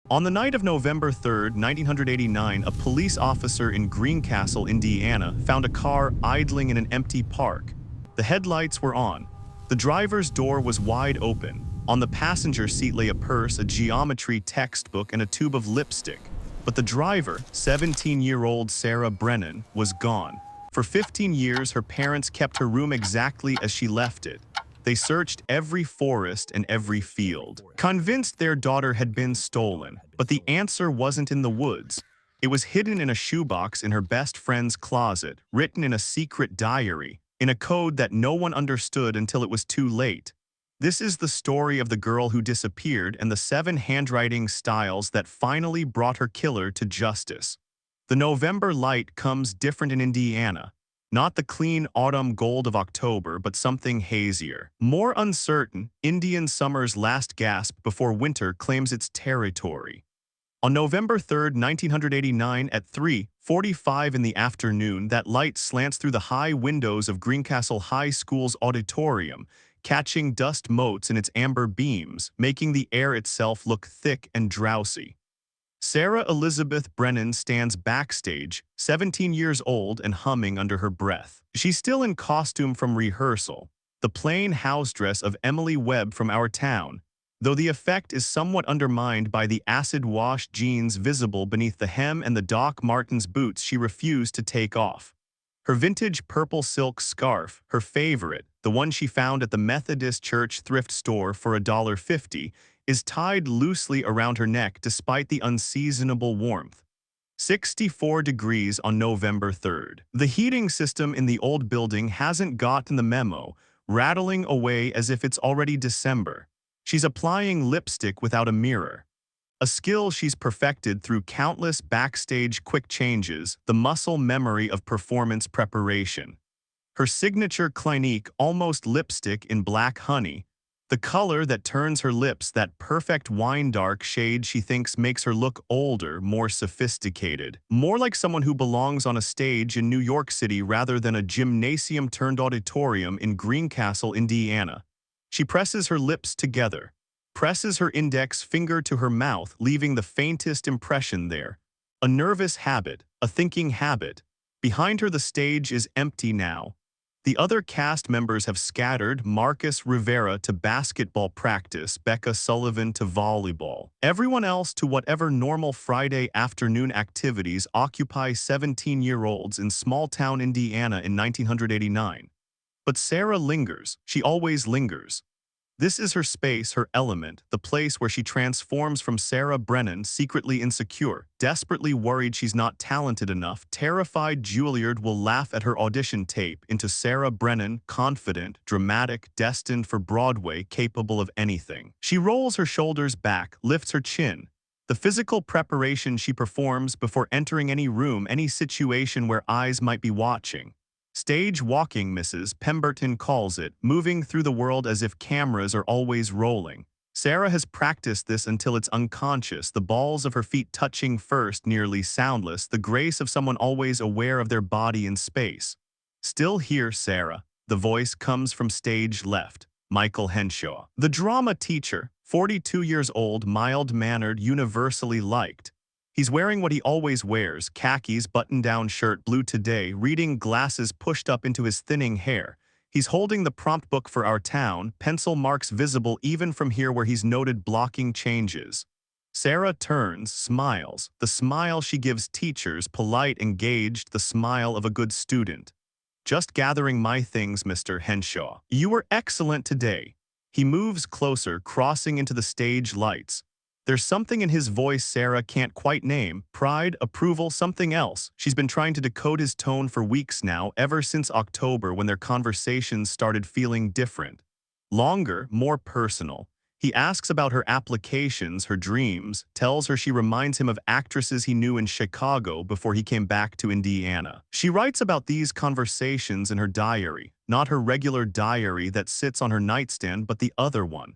On the night of November 3rd, 1989, a police officer in Greencastle, Indiana, found a car idling in an empty park. The headlights were on. The driver's door was wide open. On the passenger seat lay a purse, a geometry textbook, and a tube of lipstick. But the driver, 17-year-old Sarah Brennan, was gone. For 15 years, her parents kept her room exactly as she left it. They searched every forest and every field, convinced their daughter had been stolen. But the answer wasn't in the woods. It was hidden in a shoebox in her best friend's closet, written in a secret diary, in a code that no one understood until it was too late. This is the story of the girl who disappeared and the 7 handwriting styles that finally brought her killer to justice. The November light comes different in Indiana. Not the clean autumn gold of October, but something hazier. More uncertain, Indian summer's last gasp before winter claims its territory. On November 3rd, 1989, at 3:45 in the afternoon, that light slants through the high windows of Greencastle High School's auditorium, catching dust motes in its amber beams, making the air itself look thick and drowsy. Sarah Elizabeth Brennan stands backstage, 17 years old and humming under her breath. She's still in costume from rehearsal, the plain house dress of Emily Webb from our town, though the effect is somewhat undermined by the acid-wash jeans visible beneath the hem and the Doc Martens boots she refused to take off. Her vintage purple silk scarf, her favorite, the one she found at the Methodist Church thrift store for $1.50, is tied loosely around her neck despite the unseasonable warmth. 64 degrees on November 3rd. The heating system in the old building hasn't gotten the memo, rattling away as if it's already December. She's applying lipstick without a mirror, a skill she's perfected through countless backstage quick changes, the muscle memory of performance preparation. Her signature Clinique almost lipstick in black honey, the color that turns her lips that perfect wine-dark shade she thinks makes her look older, more sophisticated, more like someone who belongs on a stage in New York City rather than a gymnasium-turned-auditorium in Greencastle, Indiana. She presses her lips together, presses her index finger to her mouth, leaving the faintest impression there. A nervous habit, a thinking habit. Behind her the stage is empty now. The other cast members have scattered, Marcus Rivera to basketball practice, Becca Sullivan to volleyball. Everyone else to whatever normal Friday afternoon activities occupy 17-year-olds in small-town Indiana in 1989. But Sarah lingers. She always lingers. This is her space, her element, the place where she transforms from Sarah Brennan, secretly insecure, desperately worried she's not talented enough, terrified Juilliard will laugh at her audition tape, into Sarah Brennan, confident, dramatic, destined for Broadway, capable of anything. She rolls her shoulders back, lifts her chin. The physical preparation she performs before entering any room, any situation where eyes might be watching. Stage walking, Mrs. Pemberton calls it, moving through the world as if cameras are always rolling. Sarah has practiced this until it's unconscious, the balls of her feet touching first, nearly soundless, the grace of someone always aware of their body in space. Still here, Sarah. The voice comes from stage left. Michael Henshaw. The drama teacher, 42 years old, mild-mannered, universally liked. He's wearing what he always wears, khakis, button-down shirt, blue today, reading glasses pushed up into his thinning hair. He's holding the prompt book for our town, pencil marks visible even from here where he's noted blocking changes. Sarah turns, smiles, the smile she gives teachers, polite, engaged, the smile of a good student. Just gathering my things, Mr. Henshaw. You were excellent today. He moves closer, crossing into the stage lights. There's something in his voice Sarah can't quite name, pride, approval, something else. She's been trying to decode his tone for weeks now, ever since October when their conversations started feeling different. Longer, more personal. He asks about her applications, her dreams, tells her she reminds him of actresses he knew in Chicago before he came back to Indiana. She writes about these conversations in her diary, not her regular diary that sits on her nightstand, but the other one.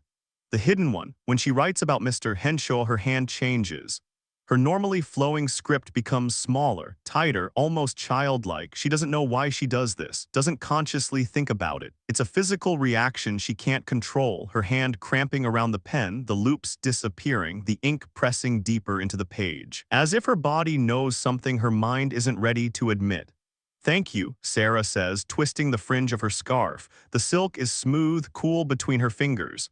The hidden one. When she writes about Mr. Henshaw, her hand changes. Her normally flowing script becomes smaller, tighter, almost childlike. She doesn't know why she does this, doesn't consciously think about it. It's a physical reaction she can't control, her hand cramping around the pen, the loops disappearing, the ink pressing deeper into the page. As if her body knows something her mind isn't ready to admit. "Thank you," Sarah says, twisting the fringe of her scarf. The silk is smooth, cool between her fingers.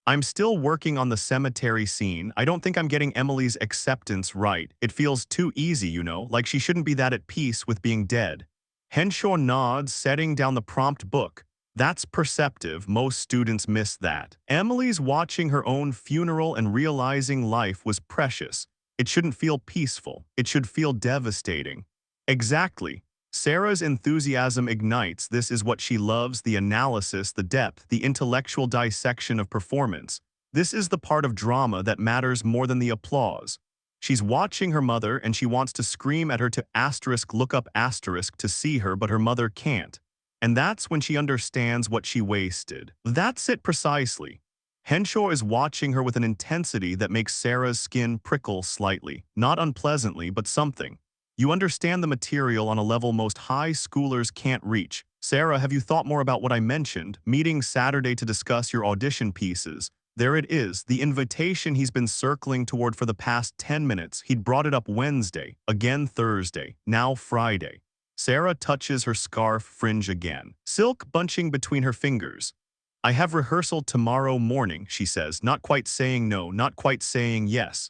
"I'm still working on the cemetery scene. I don't think I'm getting Emily's acceptance right. It feels too easy, you know, like she shouldn't be that at peace with being dead." Henshaw nods, setting down the prompt book. That's perceptive. Most students miss that. Emily's watching her own funeral and realizing life was precious. It shouldn't feel peaceful. It should feel devastating. Exactly. Sarah's enthusiasm ignites. This is what she loves, the analysis, the depth, the intellectual dissection of performance. This is the part of drama that matters more than the applause. She's watching her mother and she wants to scream at her to look up to see her, but her mother can't. And that's when she understands what she wasted. That's it precisely. Henshaw is watching her with an intensity that makes Sarah's skin prickle slightly. Not unpleasantly, but something. You understand the material on a level most high schoolers can't reach. "Sarah, have you thought more about what I mentioned? Meeting Saturday to discuss your audition pieces." There it is, the invitation he's been circling toward for the past 10 minutes. He'd brought it up Wednesday, again Thursday, now Friday. Sarah touches her scarf fringe again, silk bunching between her fingers. "I have rehearsal tomorrow morning," she says, not quite saying no, not quite saying yes.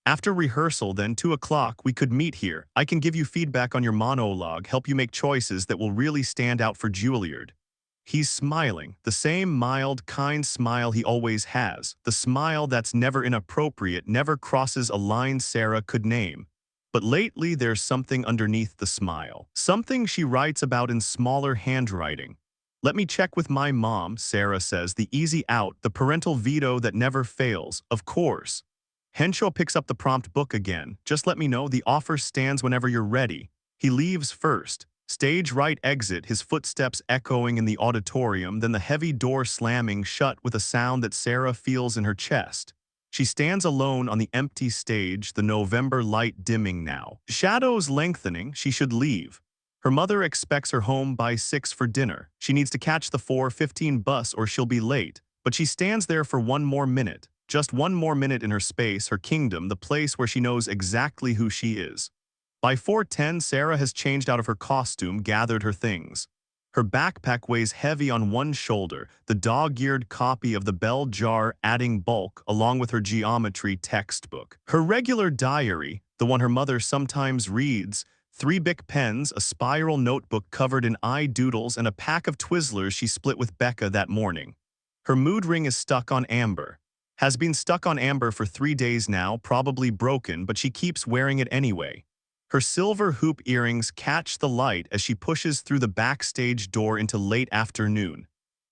"After rehearsal, then 2 o'clock, we could meet here. I can give you feedback on your monologue, help you make choices that will really stand out for Juilliard." He's smiling, the same mild, kind smile he always has, the smile that's never inappropriate, never crosses a line Sarah could name. But lately there's something underneath the smile, something she writes about in smaller handwriting. "Let me check with my mom," Sarah says, the easy out, the parental veto that never fails. "Of course." Henshaw picks up the prompt book again. "Just let me know, the offer stands whenever you're ready." He leaves first. Stage right exit, his footsteps echoing in the auditorium, then the heavy door slamming shut with a sound that Sarah feels in her chest. She stands alone on the empty stage, the November light dimming now. Shadows lengthening, she should leave. Her mother expects her home by 6 for dinner. She needs to catch the 4:15 bus or she'll be late. But she stands there for one more minute. Just one more minute in her space, her kingdom, the place where she knows exactly who she is. By 4:10, Sarah has changed out of her costume, gathered her things. Her backpack weighs heavy on one shoulder, the dog-eared copy of the bell jar adding bulk along with her geometry textbook. Her regular diary, the one her mother sometimes reads, 3 Bic pens, a spiral notebook covered in eye doodles, and a pack of Twizzlers she split with Becca that morning. Her mood ring is stuck on amber. Has been stuck on amber for 3 days now, probably broken, but she keeps wearing it anyway. Her silver hoop earrings catch the light as she pushes through the backstage door into late afternoon.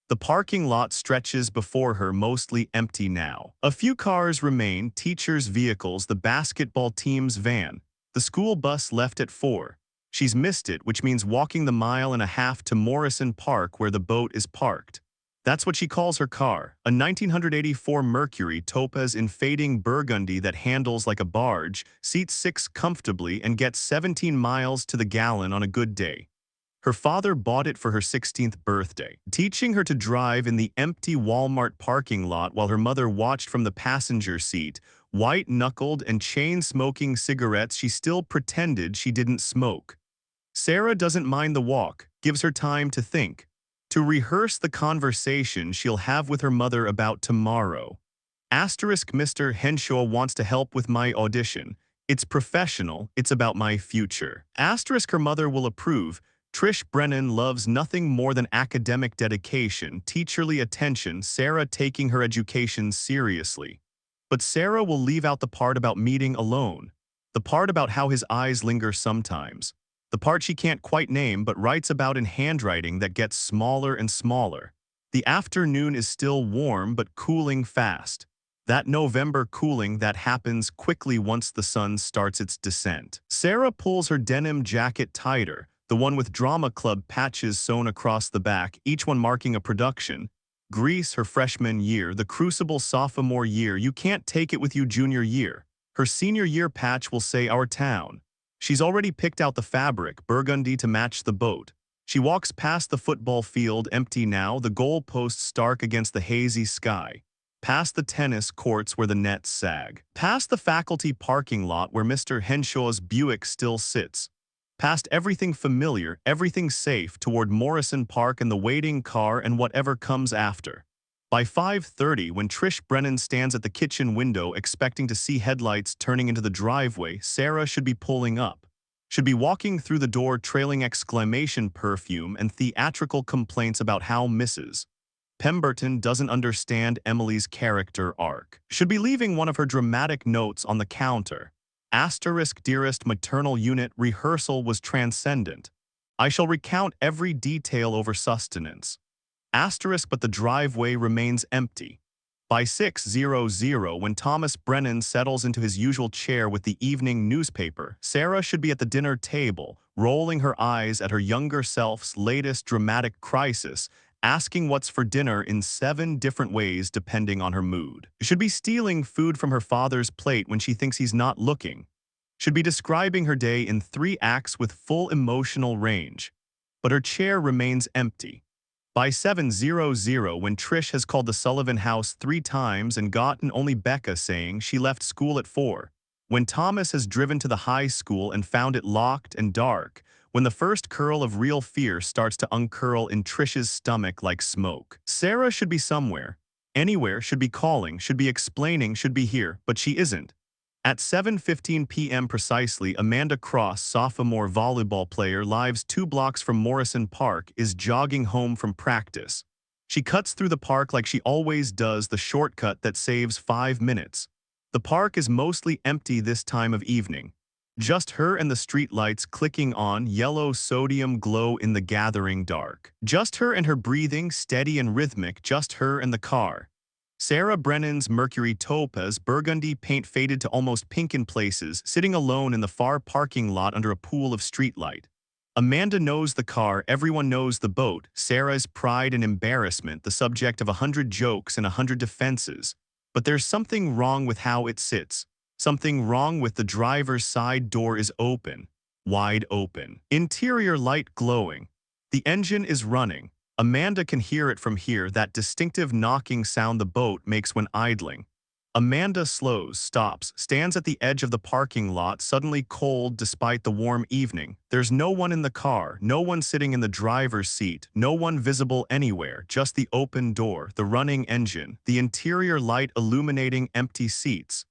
The parking lot stretches before her, mostly empty now. A few cars remain, teachers' vehicles, the basketball team's van. The school bus left at 4. She's missed it, which means walking the 1.5 miles to Morrison Park where the boat is parked. That's what she calls her car, a 1984 Mercury Topaz in fading burgundy that handles like a barge, seats 6 comfortably, and gets 17 miles to the gallon on a good day. Her father bought it for her 16th birthday, teaching her to drive in the empty Walmart parking lot while her mother watched from the passenger seat, white-knuckled and chain-smoking cigarettes she still pretended she didn't smoke. Sarah doesn't mind the walk, gives her time to think. To rehearse the conversation she'll have with her mother about tomorrow. Mr. Henshaw wants to help with my audition. It's professional, it's about my future. Her mother will approve. Trish Brennan loves nothing more than academic dedication, teacherly attention, Sarah taking her education seriously. But Sarah will leave out the part about meeting alone. The part about how his eyes linger sometimes. The part she can't quite name but writes about in handwriting that gets smaller and smaller. The afternoon is still warm but cooling fast. That November cooling that happens quickly once the sun starts its descent. Sarah pulls her denim jacket tighter, the one with drama club patches sewn across the back, each one marking a production. Grease her freshman year, The Crucible sophomore year, You Can't Take It With You junior year. Her senior year patch will say our town. She's already picked out the fabric, burgundy to match the boat. She walks past the football field, empty now, the goalposts stark against the hazy sky. Past the tennis courts where the nets sag. Past the faculty parking lot where Mr. Henshaw's Buick still sits. Past everything familiar, everything safe, toward Morrison Park and the waiting car and whatever comes after. By 5:30, when Trish Brennan stands at the kitchen window expecting to see headlights turning into the driveway, Sarah should be pulling up. Should be walking through the door trailing exclamation perfume and theatrical complaints about how Mrs. Pemberton doesn't understand Emily's character arc. Should be leaving one of her dramatic notes on the counter. Asterisk, dearest maternal unit, rehearsal was transcendent. I shall recount every detail over sustenance. Asterisk, but the driveway remains empty. By 6:00, when Thomas Brennan settles into his usual chair with the evening newspaper, Sarah should be at the dinner table, rolling her eyes at her younger self's latest dramatic crisis, asking what's for dinner in 7 different ways depending on her mood. Should be stealing food from her father's plate when she thinks he's not looking. Should be describing her day in 3 acts with full emotional range. But her chair remains empty. By 7:00, when Trish has called the Sullivan house 3 times and gotten only Becca saying she left school at 4. When Thomas has driven to the high school and found it locked and dark. When the first curl of real fear starts to uncurl in Trish's stomach like smoke. Sarah should be somewhere. Anywhere, should be calling, should be explaining, should be here, but she isn't. At 7:15 p.m. precisely, Amanda Cross, sophomore volleyball player, lives 2 blocks from Morrison Park, is jogging home from practice. She cuts through the park like she always does, the shortcut that saves 5 minutes. The park is mostly empty this time of evening. Just her and the streetlights clicking on, yellow sodium glow in the gathering dark. Just her and her breathing, steady and rhythmic, just her and the car. Sarah Brennan's Mercury Topaz, burgundy paint faded to almost pink in places, sitting alone in the far parking lot under a pool of streetlight. Amanda knows the car, everyone knows the boat, Sarah's pride and embarrassment, the subject of 100 jokes and 100 defenses. But there's something wrong with how it sits. Something wrong with the driver's side door is open. Wide open. Interior light glowing. The engine is running. Amanda can hear it from here, that distinctive knocking sound the boat makes when idling. Amanda slows, stops, stands at the edge of the parking lot, suddenly cold despite the warm evening. There's no one in the car, no one sitting in the driver's seat, no one visible anywhere, just the open door, the running engine, the interior light illuminating empty seats.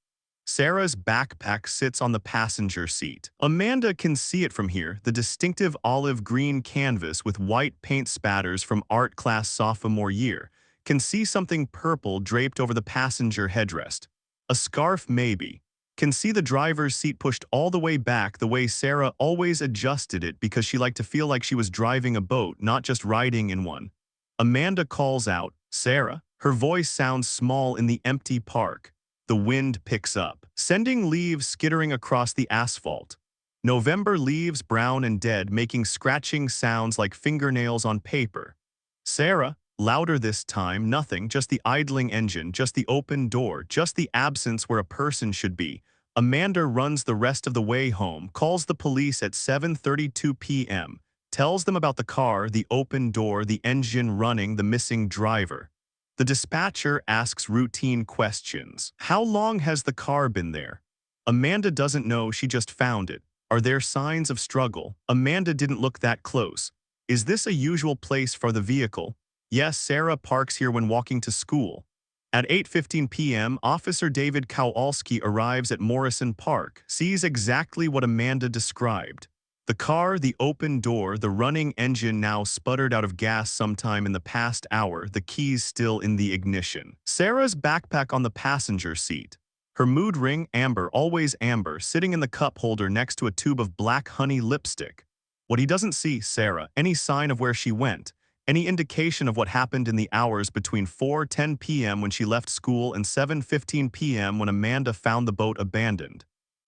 Sarah's backpack sits on the passenger seat. Amanda can see it from here, the distinctive olive green canvas with white paint spatters from art class sophomore year. Can see something purple draped over the passenger headrest. A scarf maybe. Can see the driver's seat pushed all the way back the way Sarah always adjusted it because she liked to feel like she was driving a boat, not just riding in one. Amanda calls out, "Sarah." Her voice sounds small in the empty park. The wind picks up, sending leaves skittering across the asphalt. November leaves, brown and dead, making scratching sounds like fingernails on paper. "Sarah." Louder this time, nothing, just the idling engine, just the open door, just the absence where a person should be. Amanda runs the rest of the way home, calls the police at 7:32 p.m., tells them about the car, the open door, the engine running, the missing driver. The dispatcher asks routine questions. How long has the car been there? Amanda doesn't know, she just found it. Are there signs of struggle? Amanda didn't look that close. Is this a usual place for the vehicle? Yes, Sarah parks here when walking to school. At 8:15 p.m., Officer David Kowalski arrives at Morrison Park, sees exactly what Amanda described. The car, the open door, the running engine now sputtered out of gas sometime in the past hour, the keys still in the ignition. Sarah's backpack on the passenger seat. Her mood ring, amber, always amber, sitting in the cup holder next to a tube of black honey lipstick. What he doesn't see, Sarah, any sign of where she went. Any indication of what happened in the hours between 4:10 p.m. when she left school and 7:15 p.m. when Amanda found the boat abandoned.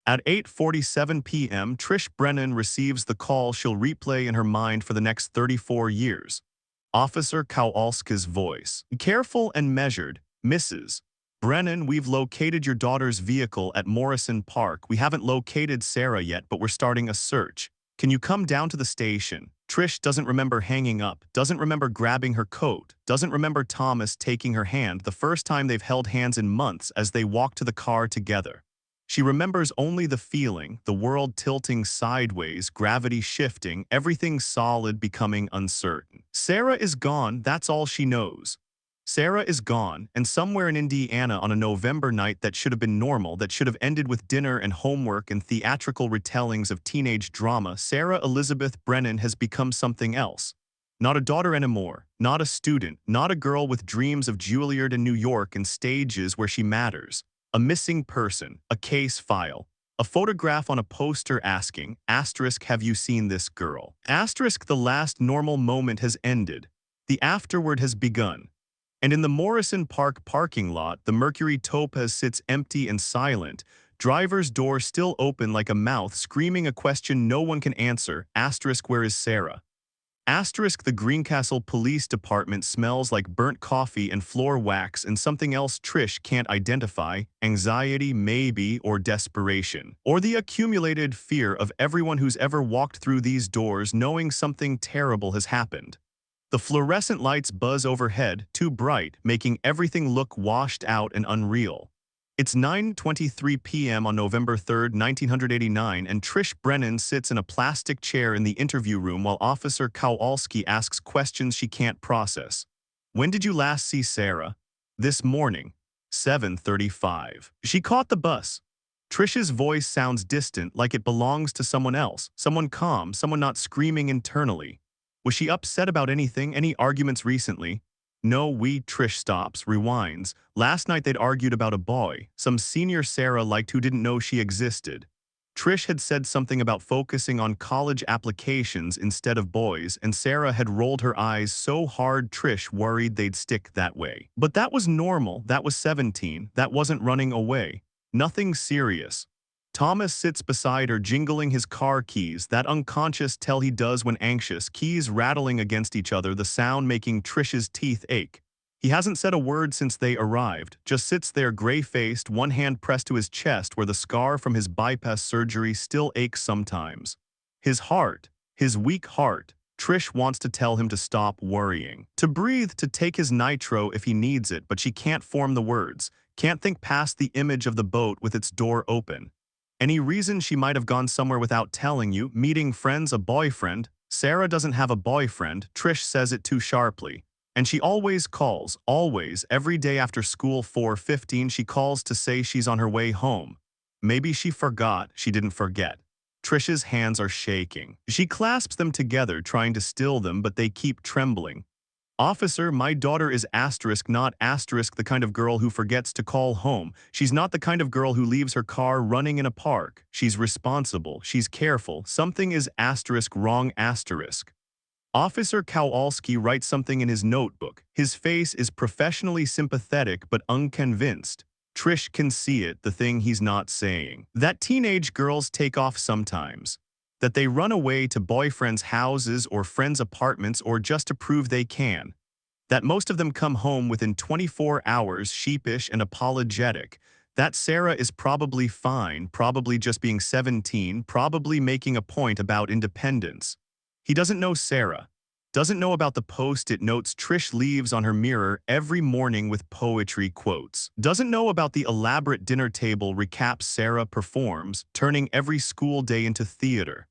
At 8:47 p.m., Trish Brennan receives the call she'll replay in her mind for the next 34 years. Officer Kowalski's voice. Careful and measured, Mrs. Brennan, we've located your daughter's vehicle at Morrison Park. We haven't located Sarah yet, but we're starting a search. Can you come down to the station? Trish doesn't remember hanging up, doesn't remember grabbing her coat, doesn't remember Thomas taking her hand the first time they've held hands in months as they walk to the car together. She remembers only the feeling, the world tilting sideways, gravity shifting, everything solid becoming uncertain. Sarah is gone, that's all she knows. Sarah is gone, and somewhere in Indiana on a November night that should have been normal, that should have ended with dinner and homework and theatrical retellings of teenage drama, Sarah Elizabeth Brennan has become something else. Not a daughter anymore, not a student, not a girl with dreams of Juilliard in New York and stages where she matters. A missing person, a case file, a photograph on a poster asking, asterisk, have you seen this girl? Asterisk, the last normal moment has ended. The afterward has begun. And in the Morrison Park parking lot, the Mercury Topaz sits empty and silent, driver's door still open like a mouth screaming a question no one can answer, asterisk, where is Sarah? Asterisk, the Greencastle Police Department smells like burnt coffee and floor wax and something else Trish can't identify, anxiety maybe, or desperation. Or the accumulated fear of everyone who's ever walked through these doors knowing something terrible has happened. The fluorescent lights buzz overhead, too bright, making everything look washed out and unreal. It's 9:23 p.m. on November 3, 1989, and Trish Brennan sits in a plastic chair in the interview room while Officer Kowalski asks questions she can't process. When did you last see Sarah? This morning. 7:35. She caught the bus. Trish's voice sounds distant, like it belongs to someone else, someone calm, someone not screaming internally. Was she upset about anything, any arguments recently? No, Trish stops, rewinds. Last night they'd argued about a boy, some senior Sarah liked who didn't know she existed. Trish had said something about focusing on college applications instead of boys, and Sarah had rolled her eyes so hard Trish worried they'd stick that way. But that was normal, that was 17, that wasn't running away. Nothing serious. Thomas sits beside her jingling his car keys, that unconscious tell he does when anxious, keys rattling against each other, the sound making Trish's teeth ache. He hasn't said a word since they arrived, just sits there gray-faced, one hand pressed to his chest where the scar from his bypass surgery still aches sometimes. His heart, his weak heart. Trish wants to tell him to stop worrying, to breathe, to take his nitro if he needs it, but she can't form the words, can't think past the image of the boat with its door open. Any reason she might have gone somewhere without telling you, meeting friends, a boyfriend? Sarah doesn't have a boyfriend, Trish says it too sharply. And she always calls, always, every day after school 4:15 she calls to say she's on her way home. Maybe she forgot, she didn't forget. Trish's hands are shaking. She clasps them together, trying to still them, but they keep trembling. Officer, my daughter is asterisk, not asterisk, the kind of girl who forgets to call home. She's not the kind of girl who leaves her car running in a park. She's responsible. She's careful. Something is asterisk wrong asterisk. Officer Kowalski writes something in his notebook. His face is professionally sympathetic but unconvinced. Trish can see it, the thing he's not saying. That teenage girls take off sometimes. That they run away to boyfriends' houses or friends' apartments or just to prove they can. That most of them come home within 24 hours sheepish and apologetic. That Sarah is probably fine, probably just being 17, probably making a point about independence. He doesn't know Sarah. Doesn't know about the post-it notes Trish leaves on her mirror every morning with poetry quotes. Doesn't know about the elaborate dinner table recaps Sarah performs, turning every school day into theater.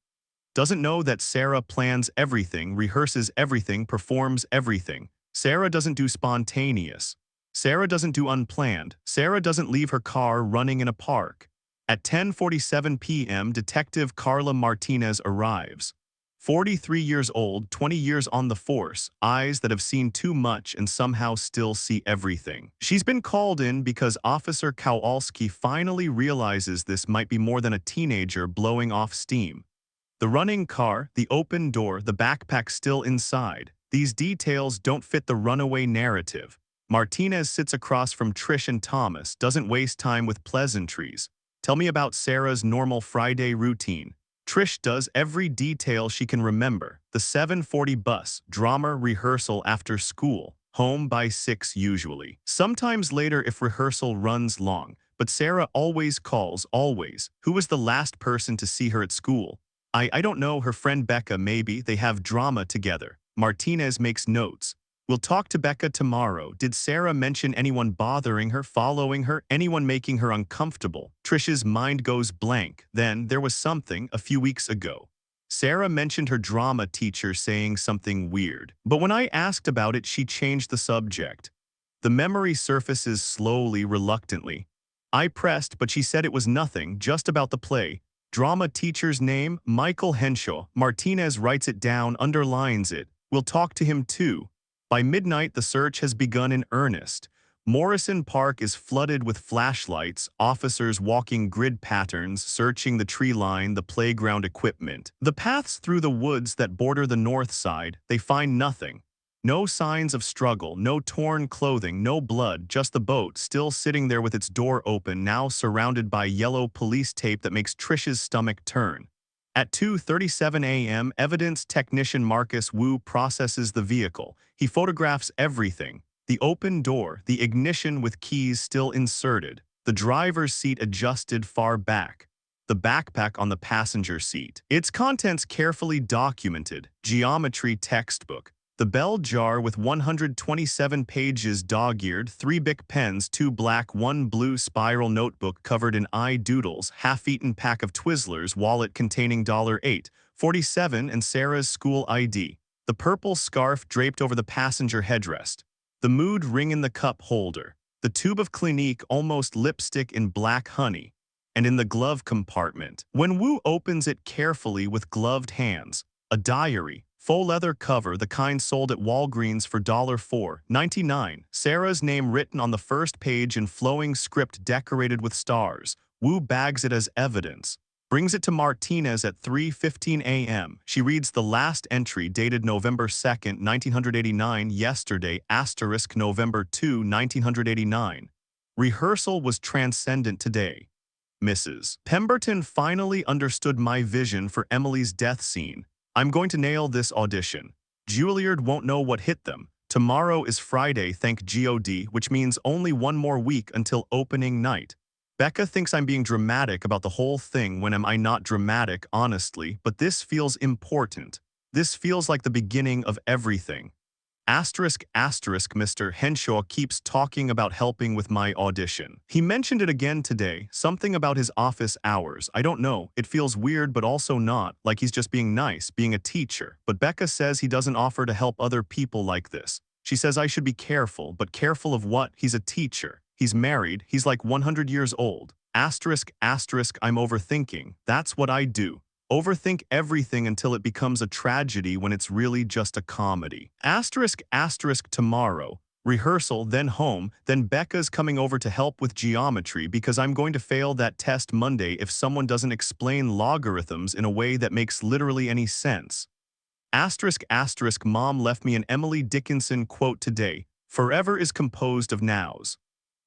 Doesn't know that Sarah plans everything, rehearses everything, performs everything. Sarah doesn't do spontaneous. Sarah doesn't do unplanned. Sarah doesn't leave her car running in a park. At 10:47 p.m., Detective Carla Martinez arrives. 43 years old, 20 years on the force, eyes that have seen too much and somehow still see everything. She's been called in because Officer Kowalski finally realizes this might be more than a teenager blowing off steam. The running car, the open door, the backpack still inside. These details don't fit the runaway narrative. Martinez sits across from Trish and Thomas, doesn't waste time with pleasantries. Tell me about Sarah's normal Friday routine. Trish does every detail she can remember. The 7:40 bus, drama rehearsal after school, Home by 6 usually. Sometimes later if rehearsal runs long, but Sarah always calls, always. Who was the last person to see her at school? I don't know, her friend Becca maybe, they have drama together. Martinez makes notes. We'll talk to Becca tomorrow. Did Sarah mention anyone bothering her, following her, anyone making her uncomfortable? Trish's mind goes blank. Then there was something a few weeks ago. Sarah mentioned her drama teacher saying something weird. But when I asked about it, she changed the subject. The memory surfaces slowly, reluctantly. I pressed, but she said it was nothing, just about the play. Drama teacher's name, Michael Henshaw. Martinez writes it down, underlines it. We'll talk to him too. By midnight, the search has begun in earnest. Morrison Park is flooded with flashlights, officers walking grid patterns, searching the tree line, the playground equipment. The paths through the woods that border the north side, they find nothing. No signs of struggle, no torn clothing, no blood, just the boat still sitting there with its door open, now surrounded by yellow police tape that makes Trish's stomach turn. At 2:37 a.m., evidence technician Marcus Wu processes the vehicle. He photographs everything. The open door, the ignition with keys still inserted, the driver's seat adjusted far back, the backpack on the passenger seat. Its contents carefully documented, geometry textbook, the bell jar with 127 pages dog-eared, 3 Bic pens, 2 black, 1 blue spiral notebook covered in eye doodles, half-eaten pack of Twizzlers, wallet containing $8.47 and Sarah's school ID, the purple scarf draped over the passenger headrest, the mood ring in the cup holder, the tube of Clinique almost lipstick in black honey, and in the glove compartment. When Wu opens it carefully with gloved hands, a diary, faux leather cover, the kind sold at Walgreens for $4.99. Sarah's name written on the first page in flowing script decorated with stars. Wu bags it as evidence. Brings it to Martinez at 3:15 a.m. She reads the last entry dated November 2nd, 1989, yesterday, * November 2, 1989. Rehearsal was transcendent today. Mrs. Pemberton finally understood my vision for Emily's death scene. I'm going to nail this audition. Juilliard won't know what hit them. Tomorrow is Friday, thank God, which means only one more week until opening night. Becca thinks I'm being dramatic about the whole thing when am I not dramatic, honestly, but this feels important. This feels like the beginning of everything. ***, Mr. Henshaw keeps talking about helping with my audition. He mentioned it again today, something about his office hours. I don't know, it feels weird but also not, like he's just being nice, being a teacher. But Becca says he doesn't offer to help other people like this. She says I should be careful, but careful of what? He's a teacher. He's married, he's like 100 years old. ***, I'm overthinking. That's what I do. Overthink everything until it becomes a tragedy when it's really just a comedy. ***, tomorrow. Rehearsal, then home, then Becca's coming over to help with geometry because I'm going to fail that test Monday if someone doesn't explain logarithms in a way that makes literally any sense. ***, Mom left me an Emily Dickinson quote today. Forever is composed of nows.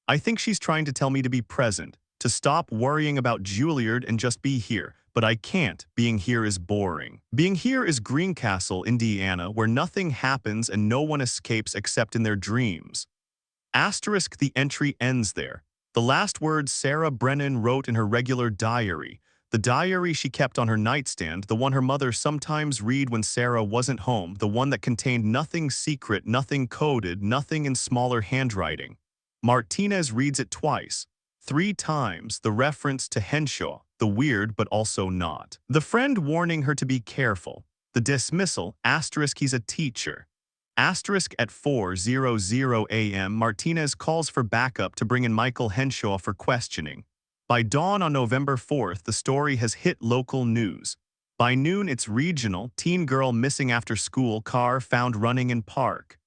I think she's trying to tell me to be present, to stop worrying about Juilliard and just be here. But I can't. Being here is boring. Being here is Greencastle, Indiana, where nothing happens and no one escapes except in their dreams. ***, the entry ends there. The last words Sarah Brennan wrote in her regular diary. The diary she kept on her nightstand, the one her mother sometimes read when Sarah wasn't home, the one that contained nothing secret, nothing coded, nothing in smaller handwriting. Martinez reads it twice. 3 times, the reference to Henshaw, the weird but also not. The friend warning her to be careful. The dismissal, * he's a teacher. * at 4:00 a.m. Martinez calls for backup to bring in Michael Henshaw for questioning. By dawn on November 4th, the story has hit local news. By noon, it's regional, teen girl missing after school, car found running in park.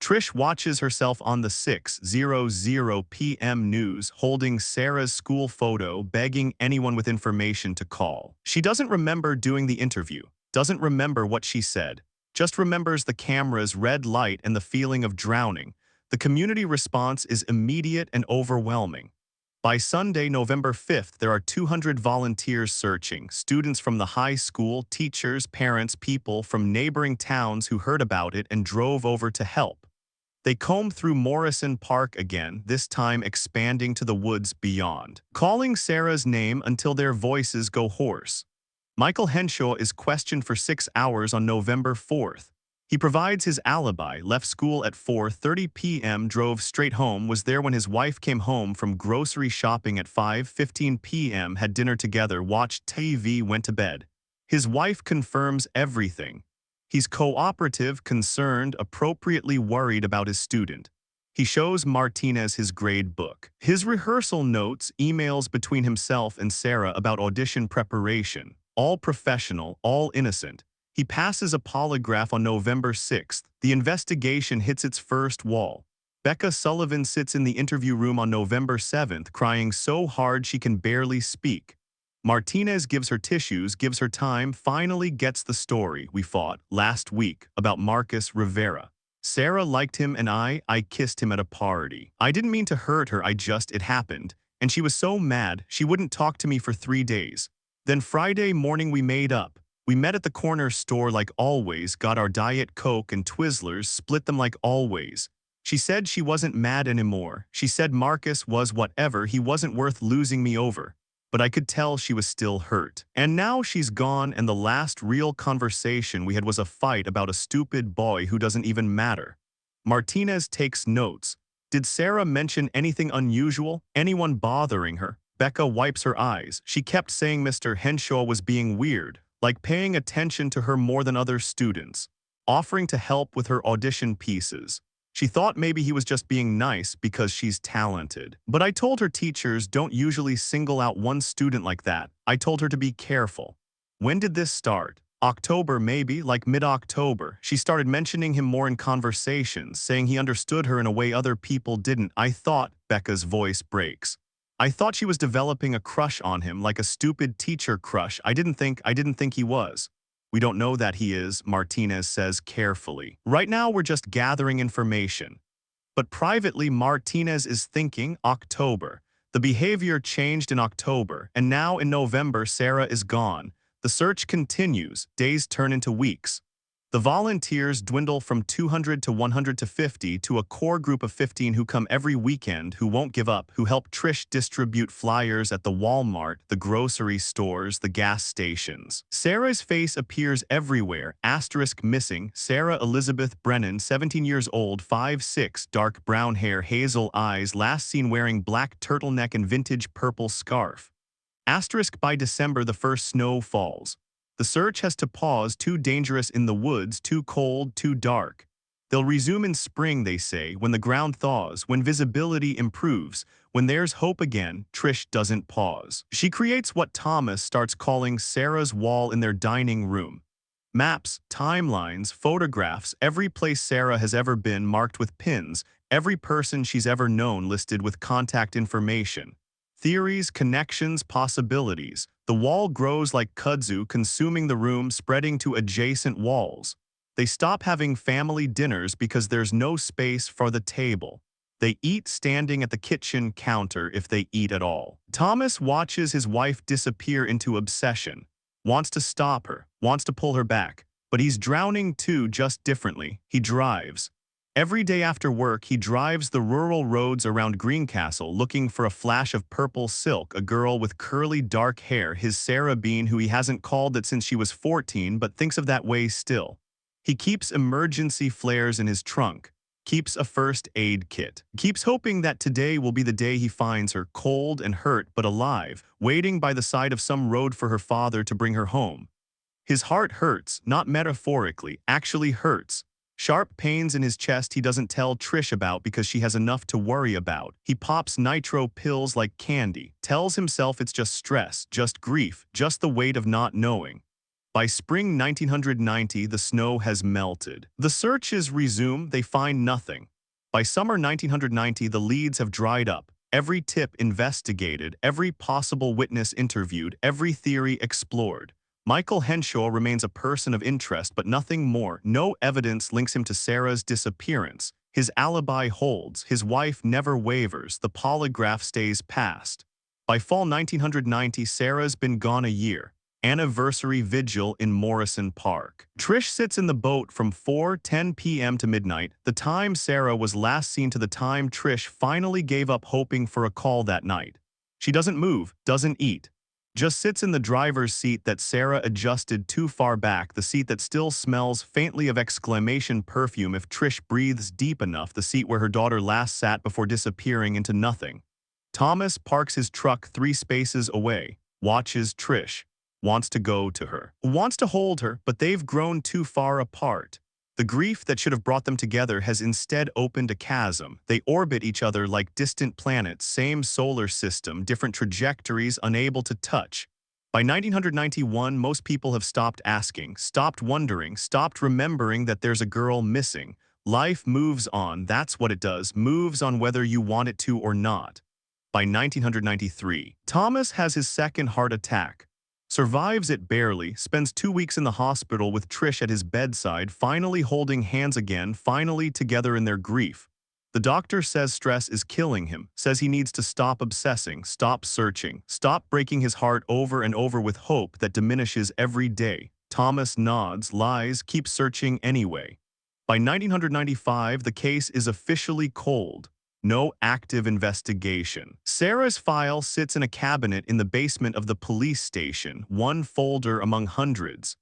Trish watches herself on the 6:00 p.m. news, holding Sarah's school photo, begging anyone with information to call. She doesn't remember doing the interview, doesn't remember what she said, just remembers the camera's red light and the feeling of drowning. The community response is immediate and overwhelming. By Sunday, November 5th, there are 200 volunteers searching, students from the high school, teachers, parents, people from neighboring towns who heard about it and drove over to help. They comb through Morrison Park again, this time expanding to the woods beyond, calling Sarah's name until their voices go hoarse. Michael Henshaw is questioned for 6 hours on November 4th. He provides his alibi, left school at 4:30 p.m., drove straight home, was there when his wife came home from grocery shopping at 5:15 p.m., had dinner together, watched TV, went to bed. His wife confirms everything. He's cooperative, concerned, appropriately worried about his student. He shows Martinez his grade book, his rehearsal notes, emails between himself and Sarah about audition preparation, all professional, all innocent. He passes a polygraph on November 6th. The investigation hits its first wall. Becca Sullivan sits in the interview room on November 7th, crying so hard she can barely speak. Martinez gives her tissues, gives her time, finally gets the story we fought last week about Marcus Rivera. Sarah liked him and I kissed him at a party. I didn't mean to hurt her, it happened. And she was so mad, she wouldn't talk to me for 3 days. Then Friday morning we made up. We met at the corner store like always, got our Diet Coke and Twizzlers, split them like always. She said she wasn't mad anymore. She said Marcus was whatever, he wasn't worth losing me over. But I could tell she was still hurt. And now she's gone, and the last real conversation we had was a fight about a stupid boy who doesn't even matter. Martinez takes notes. Did Sarah mention anything unusual? Anyone bothering her? Becca wipes her eyes. She kept saying Mr. Henshaw was being weird, like paying attention to her more than other students, offering to help with her audition pieces. She thought maybe he was just being nice because she's talented. But I told her teachers don't usually single out one student like that. I told her to be careful. When did this start? October maybe, like mid-October. She started mentioning him more in conversations, saying he understood her in a way other people didn't. I thought, Becca's voice breaks. I thought she was developing a crush on him, like a stupid teacher crush. I didn't think he was. We don't know that he is, Martinez says carefully. Right now we're just gathering information. But privately, Martinez is thinking October. The behavior changed in October, and now in November Sarah is gone. The search continues, days turn into weeks. The volunteers dwindle from 200 to 100 to 50 to a core group of 15 who come every weekend, who won't give up, who help Trish distribute flyers at the Walmart, the grocery stores, the gas stations. Sarah's face appears everywhere, asterisk missing. Sarah Elizabeth Brennan, 17 years old, 5'6", dark brown hair, hazel eyes, last seen wearing black turtleneck and vintage purple scarf. Asterisk by December the first snow falls. The search has to pause, too dangerous in the woods, too cold, too dark. They'll resume in spring, they say, when the ground thaws, when visibility improves, when there's hope again. Trish doesn't pause. She creates what Thomas starts calling Sarah's wall in their dining room. Maps, timelines, photographs, every place Sarah has ever been marked with pins, every person she's ever known listed with contact information. Theories, connections, possibilities. The wall grows like kudzu, consuming the room, spreading to adjacent walls. They stop having family dinners because there's no space for the table. They eat standing at the kitchen counter if they eat at all. Thomas watches his wife disappear into obsession. Wants to stop her, wants to pull her back. But he's drowning too, just differently. He drives. Every day after work, he drives the rural roads around Greencastle looking for a flash of purple silk, a girl with curly dark hair, his Sarah Bean, who he hasn't called that since she was 14 but thinks of that way still. He keeps emergency flares in his trunk, keeps a first aid kit, keeps hoping that today will be the day he finds her, cold and hurt but alive, waiting by the side of some road for her father to bring her home. His heart hurts, not metaphorically, actually hurts. Sharp pains in his chest he doesn't tell Trish about because she has enough to worry about. He pops nitro pills like candy, tells himself it's just stress, just grief, just the weight of not knowing. By spring 1990, the snow has melted. The searches resume, they find nothing. By summer 1990, the leads have dried up. Every tip investigated, every possible witness interviewed, every theory explored. Michael Henshaw remains a person of interest, but nothing more. No evidence links him to Sarah's disappearance. His alibi holds. His wife never wavers. The polygraph stays passed. By fall 1990, Sarah's been gone a year. anniversary vigil in Morrison Park. Trish sits in the boat from 4:10 p.m. to midnight, the time Sarah was last seen to the time Trish finally gave up hoping for a call that night. She doesn't move, doesn't eat. Just sits in the driver's seat that Sarah adjusted too far back, the seat that still smells faintly of exclamation perfume if Trish breathes deep enough, the seat where her daughter last sat before disappearing into nothing. Thomas parks his truck 3 spaces away, watches Trish, wants to go to her, wants to hold her, but they've grown too far apart. The grief that should have brought them together has instead opened a chasm. They orbit each other like distant planets, same solar system, different trajectories, unable to touch. By 1991, most people have stopped asking, stopped wondering, stopped remembering that there's a girl missing. Life moves on, that's what it does, moves on whether you want it to or not. By 1993, Thomas has his second heart attack. Survives it barely, spends 2 weeks in the hospital with Trish at his bedside, finally holding hands again, finally together in their grief. The doctor says stress is killing him, says he needs to stop obsessing, stop searching, stop breaking his heart over and over with hope that diminishes every day. Thomas nods, lies, keeps searching anyway. By 1995, the case is officially cold. No active investigation. Sarah's file sits in a cabinet in the basement of the police station, one folder among hundreds.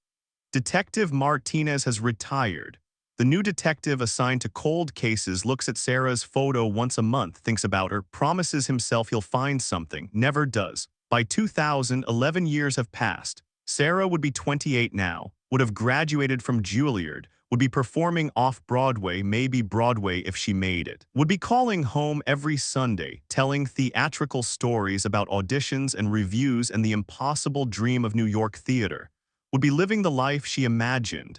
Detective Martinez has retired. The new detective assigned to cold cases looks at Sarah's photo once a month, thinks about her, promises himself he'll find something, never does. By 2000, 11 years have passed. Sarah would be 28 now, would have graduated from Juilliard, would be performing off-Broadway, maybe Broadway if she made it. Would be calling home every Sunday, telling theatrical stories about auditions and reviews and the impossible dream of New York theater. Would be living the life she imagined.